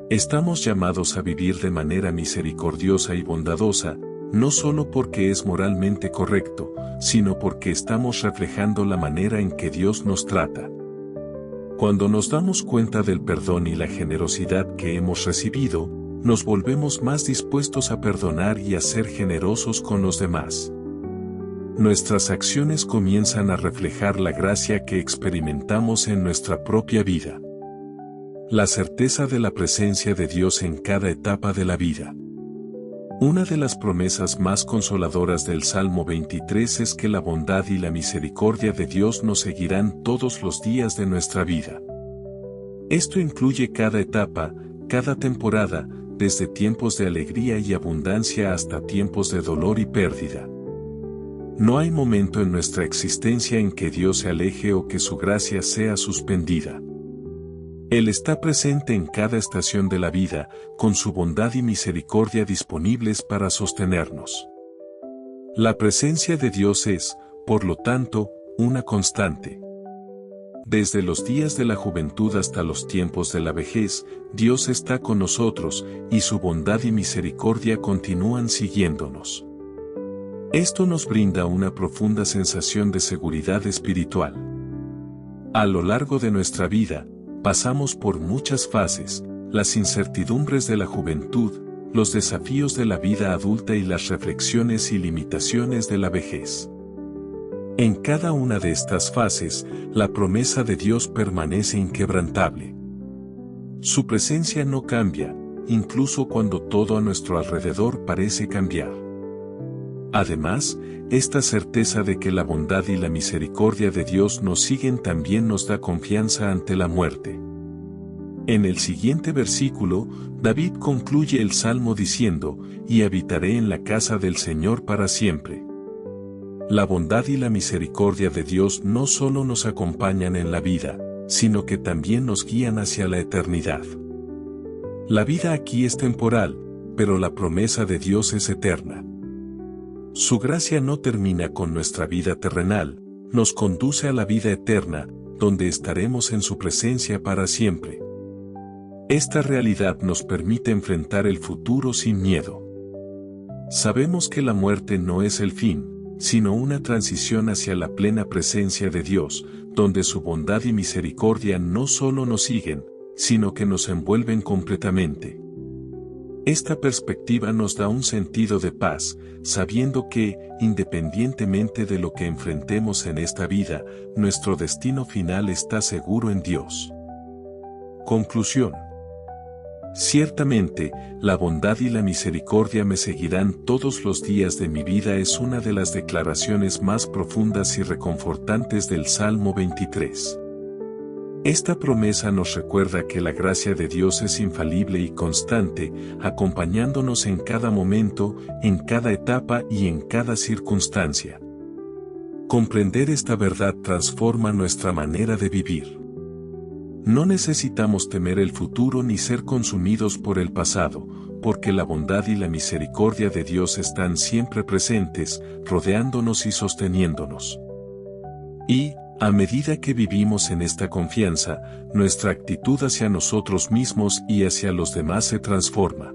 Estamos llamados a vivir de manera misericordiosa y bondadosa, no solo porque es moralmente correcto, sino porque estamos reflejando la manera en que Dios nos trata. Cuando nos damos cuenta del perdón y la generosidad que hemos recibido, nos volvemos más dispuestos a perdonar y a ser generosos con los demás. Nuestras acciones comienzan a reflejar la gracia que experimentamos en nuestra propia vida. La certeza de la presencia de Dios en cada etapa de la vida. Una de las promesas más consoladoras del Salmo 23 es que la bondad y la misericordia de Dios nos seguirán todos los días de nuestra vida. Esto incluye cada etapa, cada temporada, desde tiempos de alegría y abundancia hasta tiempos de dolor y pérdida. No hay momento en nuestra existencia en que Dios se aleje o que su gracia sea suspendida. Él está presente en cada estación de la vida, con su bondad y misericordia disponibles para sostenernos. La presencia de Dios es, por lo tanto, una constante. Desde los días de la juventud hasta los tiempos de la vejez, Dios está con nosotros, y su bondad y misericordia continúan siguiéndonos. Esto nos brinda una profunda sensación de seguridad espiritual. A lo largo de nuestra vida, pasamos por muchas fases, las incertidumbres de la juventud, los desafíos de la vida adulta y las reflexiones y limitaciones de la vejez. En cada una de estas fases, la promesa de Dios permanece inquebrantable. Su presencia no cambia, incluso cuando todo a nuestro alrededor parece cambiar. Además, esta certeza de que la bondad y la misericordia de Dios nos siguen también nos da confianza ante la muerte. En el siguiente versículo, David concluye el salmo diciendo, «Y habitaré en la casa del Señor para siempre». La bondad y la misericordia de Dios no solo nos acompañan en la vida, sino que también nos guían hacia la eternidad. La vida aquí es temporal, pero la promesa de Dios es eterna. Su gracia no termina con nuestra vida terrenal, nos conduce a la vida eterna, donde estaremos en su presencia para siempre. Esta realidad nos permite enfrentar el futuro sin miedo. Sabemos que la muerte no es el fin, sino una transición hacia la plena presencia de Dios, donde su bondad y misericordia no solo nos siguen, sino que nos envuelven completamente. Esta perspectiva nos da un sentido de paz, sabiendo que, independientemente de lo que enfrentemos en esta vida, nuestro destino final está seguro en Dios. Conclusión. Ciertamente, la bondad y la misericordia me seguirán todos los días de mi vida es una de las declaraciones más profundas y reconfortantes del Salmo 23. Esta promesa nos recuerda que la gracia de Dios es infalible y constante, acompañándonos en cada momento, en cada etapa y en cada circunstancia. Comprender esta verdad transforma nuestra manera de vivir. No necesitamos temer el futuro ni ser consumidos por el pasado, porque la bondad y la misericordia de Dios están siempre presentes, rodeándonos y sosteniéndonos. Y, a medida que vivimos en esta confianza, nuestra actitud hacia nosotros mismos y hacia los demás se transforma.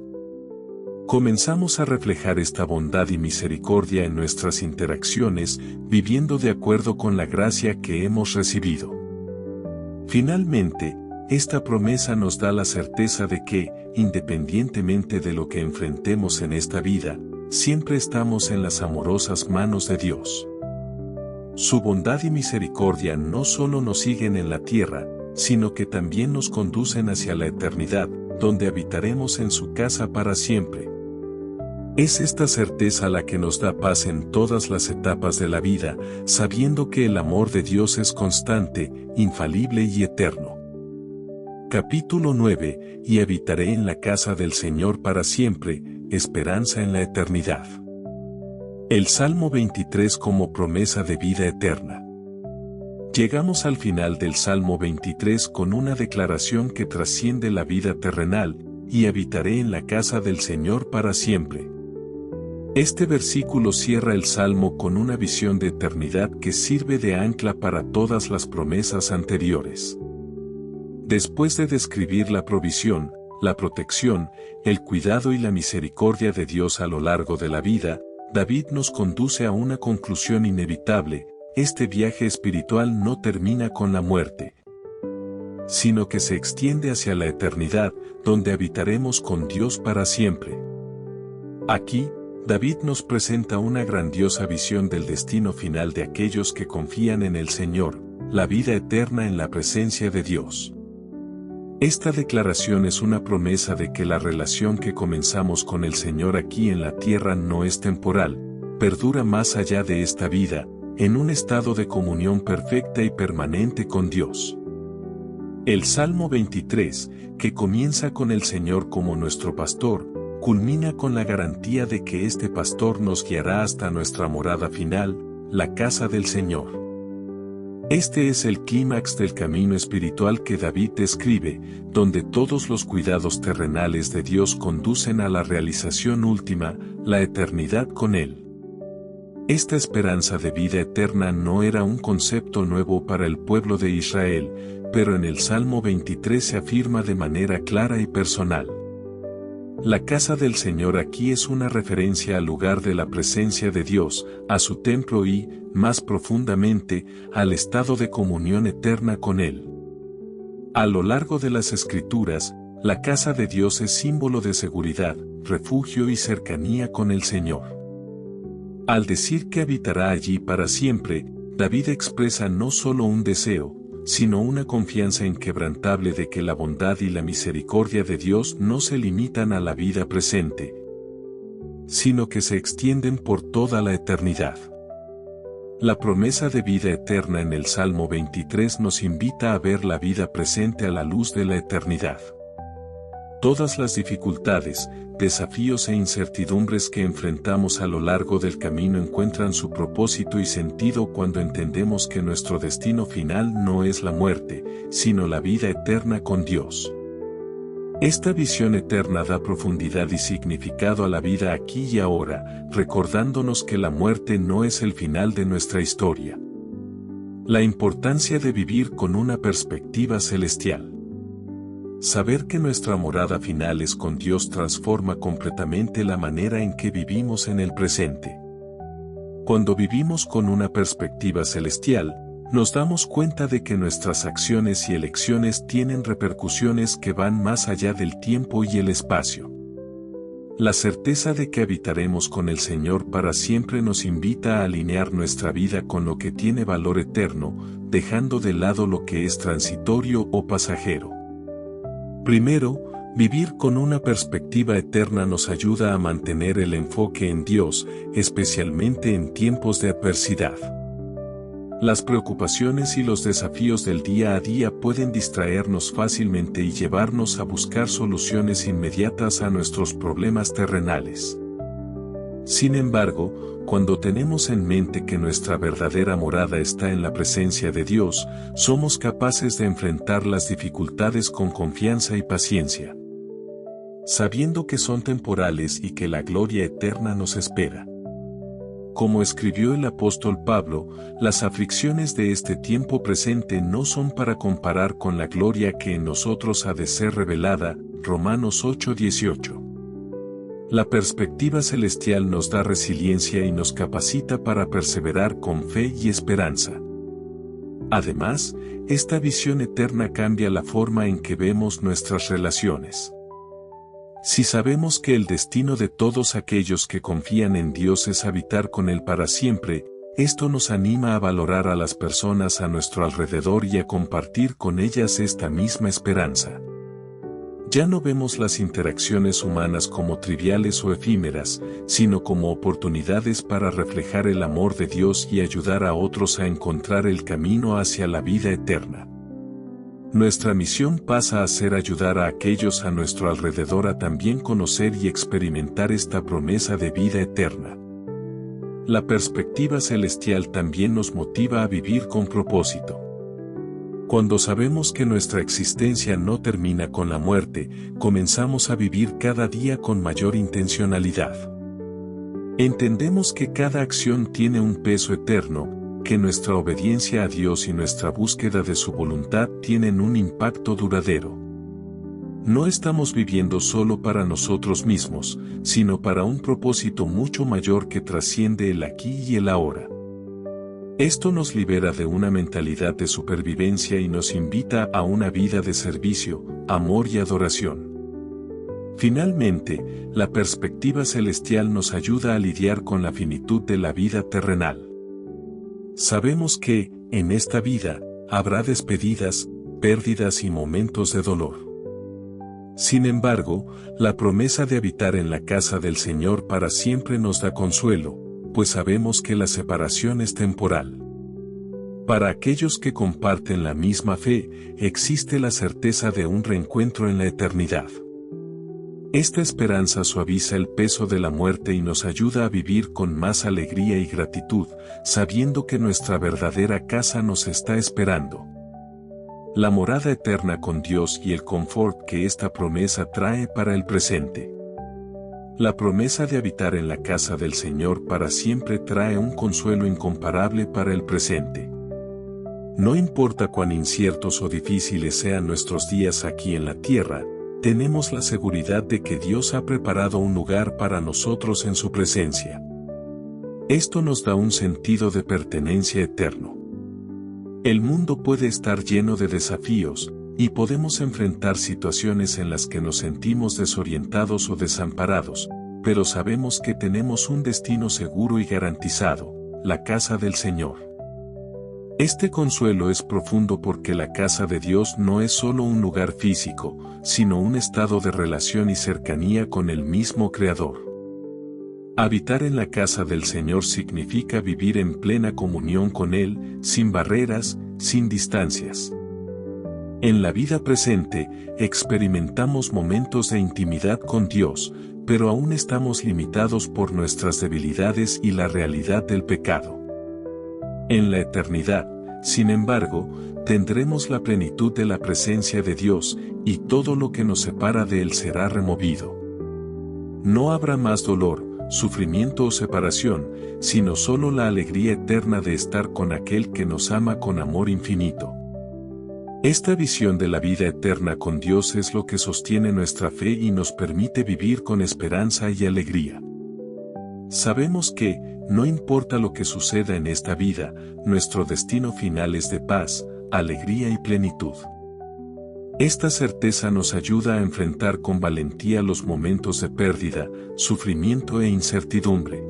Comenzamos a reflejar esta bondad y misericordia en nuestras interacciones, viviendo de acuerdo con la gracia que hemos recibido. Finalmente, esta promesa nos da la certeza de que, independientemente de lo que enfrentemos en esta vida, siempre estamos en las amorosas manos de Dios. Su bondad y misericordia no solo nos siguen en la tierra, sino que también nos conducen hacia la eternidad, donde habitaremos en su casa para siempre. Es esta certeza la que nos da paz en todas las etapas de la vida, sabiendo que el amor de Dios es constante, infalible y eterno. Capítulo 9, y habitaré en la casa del Señor para siempre, esperanza en la eternidad. El Salmo 23 como promesa de vida eterna. Llegamos al final del Salmo 23 con una declaración que trasciende la vida terrenal, y habitaré en la casa del Señor para siempre. Este versículo cierra el Salmo con una visión de eternidad que sirve de ancla para todas las promesas anteriores. Después de describir la provisión, la protección, el cuidado y la misericordia de Dios a lo largo de la vida, David nos conduce a una conclusión inevitable: este viaje espiritual no termina con la muerte, sino que se extiende hacia la eternidad, donde habitaremos con Dios para siempre. Aquí, David nos presenta una grandiosa visión del destino final de aquellos que confían en el Señor, la vida eterna en la presencia de Dios. Esta declaración es una promesa de que la relación que comenzamos con el Señor aquí en la tierra no es temporal, perdura más allá de esta vida, en un estado de comunión perfecta y permanente con Dios. El Salmo 23, que comienza con el Señor como nuestro pastor, culmina con la garantía de que este pastor nos guiará hasta nuestra morada final, la casa del Señor. Este es el clímax del camino espiritual que David describe, donde todos los cuidados terrenales de Dios conducen a la realización última, la eternidad con Él. Esta esperanza de vida eterna no era un concepto nuevo para el pueblo de Israel, pero en el Salmo 23 se afirma de manera clara y personal. La casa del Señor aquí es una referencia al lugar de la presencia de Dios, a su templo y, más profundamente, al estado de comunión eterna con Él. A lo largo de las Escrituras, la casa de Dios es símbolo de seguridad, refugio y cercanía con el Señor. Al decir que habitará allí para siempre, David expresa no solo un deseo, sino una confianza inquebrantable de que la bondad y la misericordia de Dios no se limitan a la vida presente, sino que se extienden por toda la eternidad. La promesa de vida eterna en el Salmo 23 nos invita a ver la vida presente a la luz de la eternidad. Todas las dificultades, desafíos e incertidumbres que enfrentamos a lo largo del camino encuentran su propósito y sentido cuando entendemos que nuestro destino final no es la muerte, sino la vida eterna con Dios. Esta visión eterna da profundidad y significado a la vida aquí y ahora, recordándonos que la muerte no es el final de nuestra historia. La importancia de vivir con una perspectiva celestial. Saber que nuestra morada final es con Dios transforma completamente la manera en que vivimos en el presente. Cuando vivimos con una perspectiva celestial, nos damos cuenta de que nuestras acciones y elecciones tienen repercusiones que van más allá del tiempo y el espacio. La certeza de que habitaremos con el Señor para siempre nos invita a alinear nuestra vida con lo que tiene valor eterno, dejando de lado lo que es transitorio o pasajero. Primero, vivir con una perspectiva eterna nos ayuda a mantener el enfoque en Dios, especialmente en tiempos de adversidad. Las preocupaciones y los desafíos del día a día pueden distraernos fácilmente y llevarnos a buscar soluciones inmediatas a nuestros problemas terrenales. Sin embargo, cuando tenemos en mente que nuestra verdadera morada está en la presencia de Dios, somos capaces de enfrentar las dificultades con confianza y paciencia, sabiendo que son temporales y que la gloria eterna nos espera. Como escribió el apóstol Pablo, las aflicciones de este tiempo presente no son para comparar con la gloria que en nosotros ha de ser revelada, Romanos 8:18. La perspectiva celestial nos da resiliencia y nos capacita para perseverar con fe y esperanza. Además, esta visión eterna cambia la forma en que vemos nuestras relaciones. Si sabemos que el destino de todos aquellos que confían en Dios es habitar con Él para siempre, esto nos anima a valorar a las personas a nuestro alrededor y a compartir con ellas esta misma esperanza. Ya no vemos las interacciones humanas como triviales o efímeras, sino como oportunidades para reflejar el amor de Dios y ayudar a otros a encontrar el camino hacia la vida eterna. Nuestra misión pasa a ser ayudar a aquellos a nuestro alrededor a también conocer y experimentar esta promesa de vida eterna. La perspectiva celestial también nos motiva a vivir con propósito. Cuando sabemos que nuestra existencia no termina con la muerte, comenzamos a vivir cada día con mayor intencionalidad. Entendemos que cada acción tiene un peso eterno, que nuestra obediencia a Dios y nuestra búsqueda de su voluntad tienen un impacto duradero. No estamos viviendo solo para nosotros mismos, sino para un propósito mucho mayor que trasciende el aquí y el ahora. Esto nos libera de una mentalidad de supervivencia y nos invita a una vida de servicio, amor y adoración. Finalmente, la perspectiva celestial nos ayuda a lidiar con la finitud de la vida terrenal. Sabemos que, en esta vida, habrá despedidas, pérdidas y momentos de dolor. Sin embargo, la promesa de habitar en la casa del Señor para siempre nos da consuelo, pues sabemos que la separación es temporal. Para aquellos que comparten la misma fe, existe la certeza de un reencuentro en la eternidad. Esta esperanza suaviza el peso de la muerte y nos ayuda a vivir con más alegría y gratitud, sabiendo que nuestra verdadera casa nos está esperando. La morada eterna con Dios y el confort que esta promesa trae para el presente. La promesa de habitar en la casa del Señor para siempre trae un consuelo incomparable para el presente. No importa cuán inciertos o difíciles sean nuestros días aquí en la tierra, tenemos la seguridad de que Dios ha preparado un lugar para nosotros en su presencia. Esto nos da un sentido de pertenencia eterno. El mundo puede estar lleno de desafíos, y podemos enfrentar situaciones en las que nos sentimos desorientados o desamparados, pero sabemos que tenemos un destino seguro y garantizado, la casa del Señor. Este consuelo es profundo porque la casa de Dios no es solo un lugar físico, sino un estado de relación y cercanía con el mismo Creador. Habitar en la casa del Señor significa vivir en plena comunión con Él, sin barreras, sin distancias. En la vida presente, experimentamos momentos de intimidad con Dios, pero aún estamos limitados por nuestras debilidades y la realidad del pecado. En la eternidad, sin embargo, tendremos la plenitud de la presencia de Dios, y todo lo que nos separa de Él será removido. No habrá más dolor, sufrimiento o separación, sino solo la alegría eterna de estar con aquel que nos ama con amor infinito. Esta visión de la vida eterna con Dios es lo que sostiene nuestra fe y nos permite vivir con esperanza y alegría. Sabemos que, no importa lo que suceda en esta vida, nuestro destino final es de paz, alegría y plenitud. Esta certeza nos ayuda a enfrentar con valentía los momentos de pérdida, sufrimiento e incertidumbre.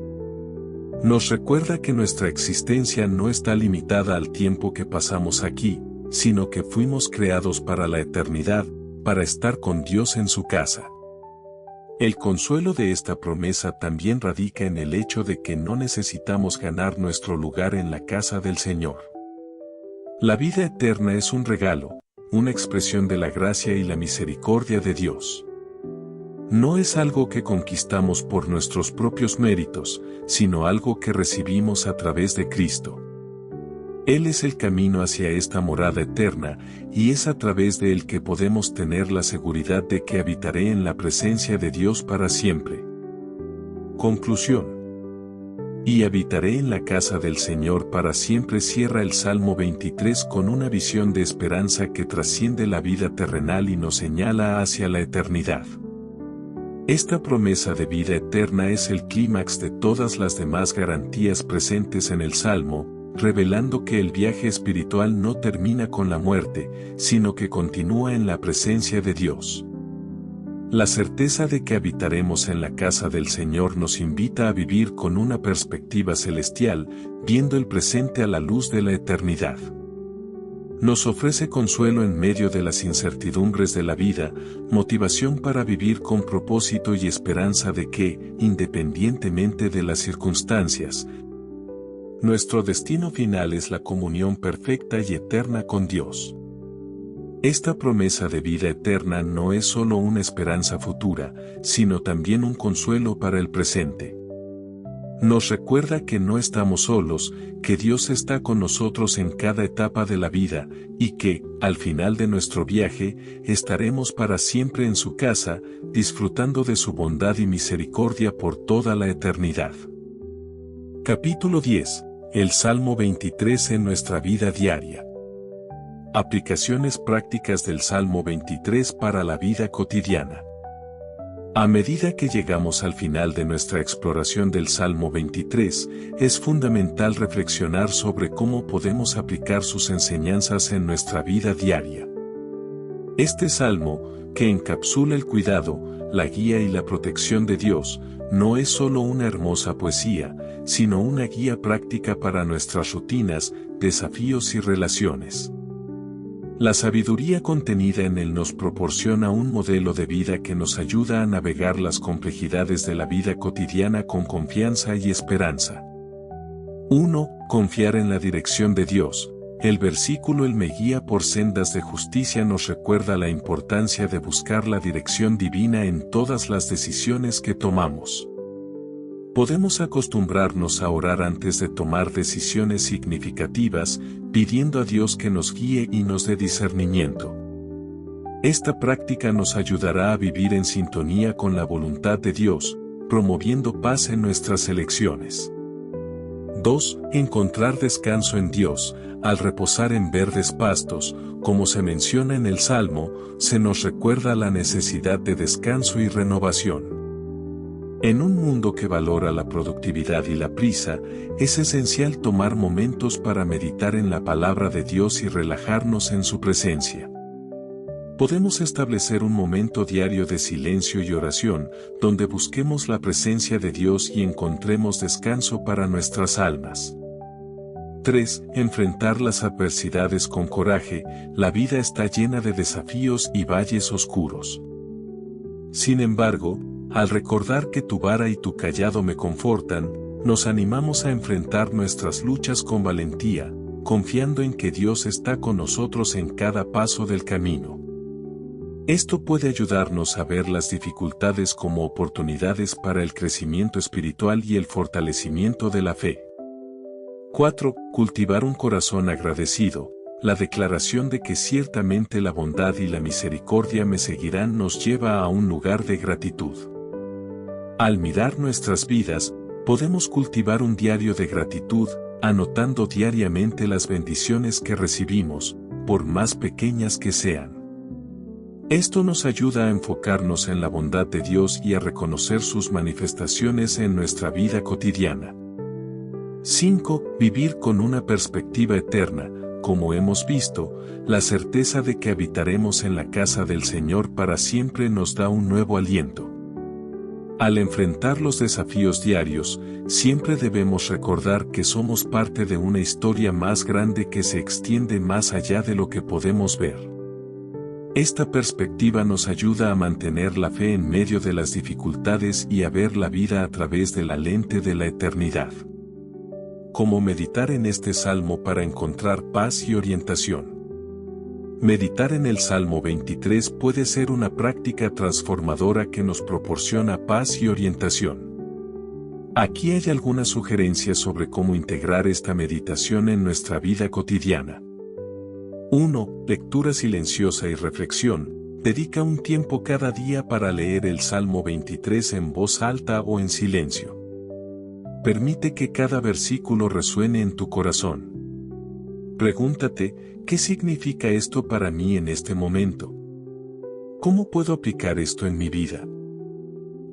Nos recuerda que nuestra existencia no está limitada al tiempo que pasamos aquí, sino que fuimos creados para la eternidad, para estar con Dios en su casa. El consuelo de esta promesa también radica en el hecho de que no necesitamos ganar nuestro lugar en la casa del Señor. La vida eterna es un regalo, una expresión de la gracia y la misericordia de Dios. No es algo que conquistamos por nuestros propios méritos, sino algo que recibimos a través de Cristo. Él es el camino hacia esta morada eterna, y es a través de él que podemos tener la seguridad de que habitaré en la presencia de Dios para siempre. Conclusión. Y habitaré en la casa del Señor para siempre cierra el Salmo 23 con una visión de esperanza que trasciende la vida terrenal y nos señala hacia la eternidad. Esta promesa de vida eterna es el clímax de todas las demás garantías presentes en el Salmo, revelando que el viaje espiritual no termina con la muerte, sino que continúa en la presencia de Dios. La certeza de que habitaremos en la casa del Señor nos invita a vivir con una perspectiva celestial, viendo el presente a la luz de la eternidad. Nos ofrece consuelo en medio de las incertidumbres de la vida, motivación para vivir con propósito y esperanza de que, independientemente de las circunstancias, nuestro destino final es la comunión perfecta y eterna con Dios. Esta promesa de vida eterna no es solo una esperanza futura, sino también un consuelo para el presente. Nos recuerda que no estamos solos, que Dios está con nosotros en cada etapa de la vida, y que, al final de nuestro viaje, estaremos para siempre en su casa, disfrutando de su bondad y misericordia por toda la eternidad. Capítulo 10. El Salmo 23 en nuestra vida diaria. Aplicaciones prácticas del Salmo 23 para la vida cotidiana. A medida que llegamos al final de nuestra exploración del Salmo 23, es fundamental reflexionar sobre cómo podemos aplicar sus enseñanzas en nuestra vida diaria. Este salmo, que encapsula el cuidado, la guía y la protección de Dios, no es solo una hermosa poesía, sino una guía práctica para nuestras rutinas, desafíos y relaciones. La sabiduría contenida en él nos proporciona un modelo de vida que nos ayuda a navegar las complejidades de la vida cotidiana con confianza y esperanza. 1. Confiar en la dirección de Dios. El versículo "Él me guía por sendas de justicia" nos recuerda la importancia de buscar la dirección divina en todas las decisiones que tomamos. Podemos acostumbrarnos a orar antes de tomar decisiones significativas, pidiendo a Dios que nos guíe y nos dé discernimiento. Esta práctica nos ayudará a vivir en sintonía con la voluntad de Dios, promoviendo paz en nuestras elecciones. 2. Encontrar descanso en Dios. Al reposar en verdes pastos, como se menciona en el Salmo, se nos recuerda la necesidad de descanso y renovación. En un mundo que valora la productividad y la prisa, es esencial tomar momentos para meditar en la palabra de Dios y relajarnos en su presencia. Podemos establecer un momento diario de silencio y oración, donde busquemos la presencia de Dios y encontremos descanso para nuestras almas. 3. Enfrentar las adversidades con coraje. La vida está llena de desafíos y valles oscuros. Sin embargo, al recordar que tu vara y tu cayado me confortan, nos animamos a enfrentar nuestras luchas con valentía, confiando en que Dios está con nosotros en cada paso del camino. Esto puede ayudarnos a ver las dificultades como oportunidades para el crecimiento espiritual y el fortalecimiento de la fe. 4. Cultivar un corazón agradecido. La declaración de que ciertamente la bondad y la misericordia me seguirán nos lleva a un lugar de gratitud. Al mirar nuestras vidas, podemos cultivar un diario de gratitud, anotando diariamente las bendiciones que recibimos, por más pequeñas que sean. Esto nos ayuda a enfocarnos en la bondad de Dios y a reconocer sus manifestaciones en nuestra vida cotidiana. 5. Vivir con una perspectiva eterna. Como hemos visto, la certeza de que habitaremos en la casa del Señor para siempre nos da un nuevo aliento. Al enfrentar los desafíos diarios, siempre debemos recordar que somos parte de una historia más grande que se extiende más allá de lo que podemos ver. Esta perspectiva nos ayuda a mantener la fe en medio de las dificultades y a ver la vida a través de la lente de la eternidad. ¿Cómo meditar en este salmo para encontrar paz y orientación? Meditar en el Salmo 23 puede ser una práctica transformadora que nos proporciona paz y orientación. Aquí hay algunas sugerencias sobre cómo integrar esta meditación en nuestra vida cotidiana. 1. Lectura silenciosa y reflexión. Dedica un tiempo cada día para leer el Salmo 23 en voz alta o en silencio. Permite que cada versículo resuene en tu corazón. Pregúntate, ¿qué significa esto para mí en este momento? ¿Cómo puedo aplicar esto en mi vida?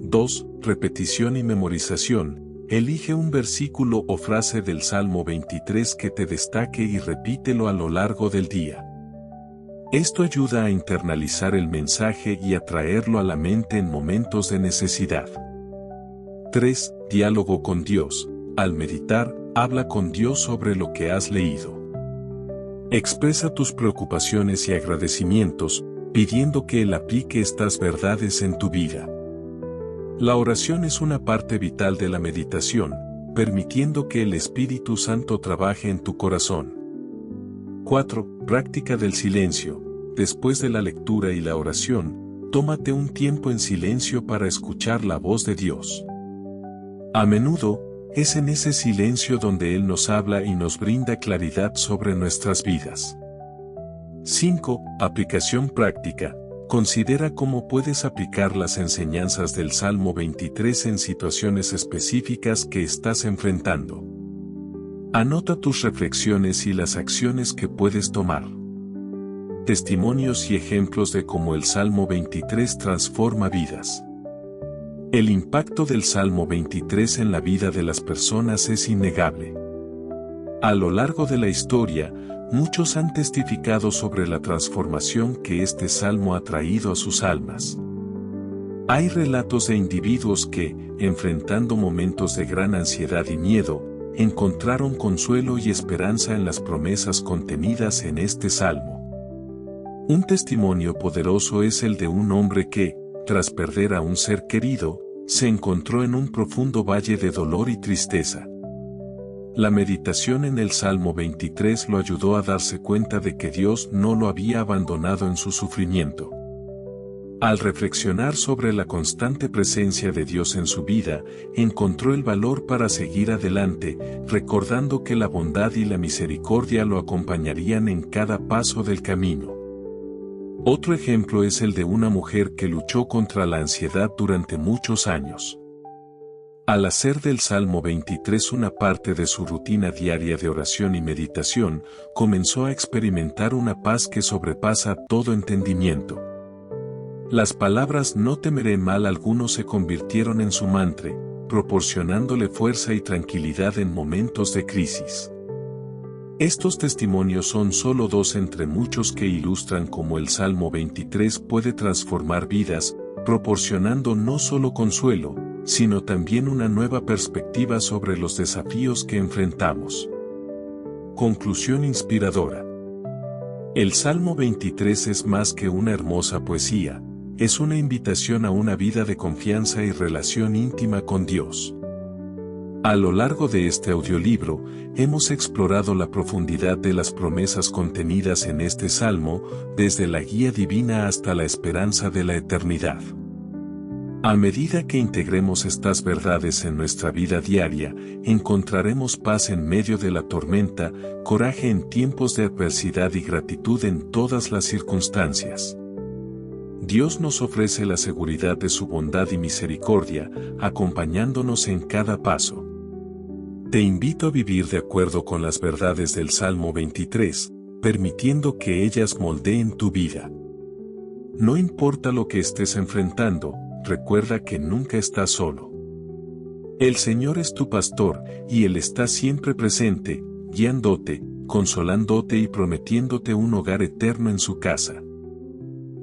2. Repetición y memorización. Elige un versículo o frase del Salmo 23 que te destaque y repítelo a lo largo del día. Esto ayuda a internalizar el mensaje y a traerlo a la mente en momentos de necesidad. 3. Diálogo con Dios. Al meditar, habla con Dios sobre lo que has leído. Expresa tus preocupaciones y agradecimientos, pidiendo que Él aplique estas verdades en tu vida. La oración es una parte vital de la meditación, permitiendo que el Espíritu Santo trabaje en tu corazón. 4. Práctica del silencio. después de la lectura y la oración, tómate un tiempo en silencio para escuchar la voz de Dios. A menudo, es en ese silencio donde Él nos habla y nos brinda claridad sobre nuestras vidas. 5. Aplicación práctica. Considera cómo puedes aplicar las enseñanzas del Salmo 23 en situaciones específicas que estás enfrentando. Anota tus reflexiones y las acciones que puedes tomar. Testimonios y ejemplos de cómo el Salmo 23 transforma vidas. El impacto del Salmo 23 en la vida de las personas es innegable. A lo largo de la historia, muchos han testificado sobre la transformación que este salmo ha traído a sus almas. Hay relatos de individuos que, enfrentando momentos de gran ansiedad y miedo, encontraron consuelo y esperanza en las promesas contenidas en este salmo. Un testimonio poderoso es el de un hombre que, tras perder a un ser querido, se encontró en un profundo valle de dolor y tristeza. La meditación en el Salmo 23 lo ayudó a darse cuenta de que Dios no lo había abandonado en su sufrimiento. Al reflexionar sobre la constante presencia de Dios en su vida, encontró el valor para seguir adelante, recordando que la bondad y la misericordia lo acompañarían en cada paso del camino. Otro ejemplo es el de una mujer que luchó contra la ansiedad durante muchos años. Al hacer del Salmo 23 una parte de su rutina diaria de oración y meditación, comenzó a experimentar una paz que sobrepasa todo entendimiento. Las palabras "no temeré mal alguno" se convirtieron en su mantra, proporcionándole fuerza y tranquilidad en momentos de crisis. Estos testimonios son solo dos entre muchos que ilustran cómo el Salmo 23 puede transformar vidas, proporcionando no solo consuelo, sino también una nueva perspectiva sobre los desafíos que enfrentamos. Conclusión inspiradora. El Salmo 23 es más que una hermosa poesía, es una invitación a una vida de confianza y relación íntima con Dios. A lo largo de este audiolibro, hemos explorado la profundidad de las promesas contenidas en este salmo, desde la guía divina hasta la esperanza de la eternidad. A medida que integremos estas verdades en nuestra vida diaria, encontraremos paz en medio de la tormenta, coraje en tiempos de adversidad y gratitud en todas las circunstancias. Dios nos ofrece la seguridad de su bondad y misericordia, acompañándonos en cada paso. Te invito a vivir de acuerdo con las verdades del Salmo 23, permitiendo que ellas moldeen tu vida. No importa lo que estés enfrentando, recuerda que nunca estás solo. El Señor es tu pastor, y Él está siempre presente, guiándote, consolándote y prometiéndote un hogar eterno en su casa.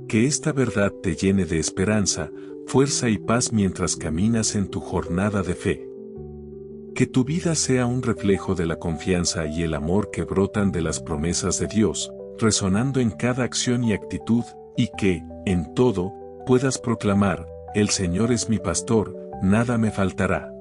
Que esta verdad te llene de esperanza, fuerza y paz mientras caminas en tu jornada de fe. Que tu vida sea un reflejo de la confianza y el amor que brotan de las promesas de Dios, resonando en cada acción y actitud, y que, en todo, puedas proclamar: el Señor es mi pastor, nada me faltará.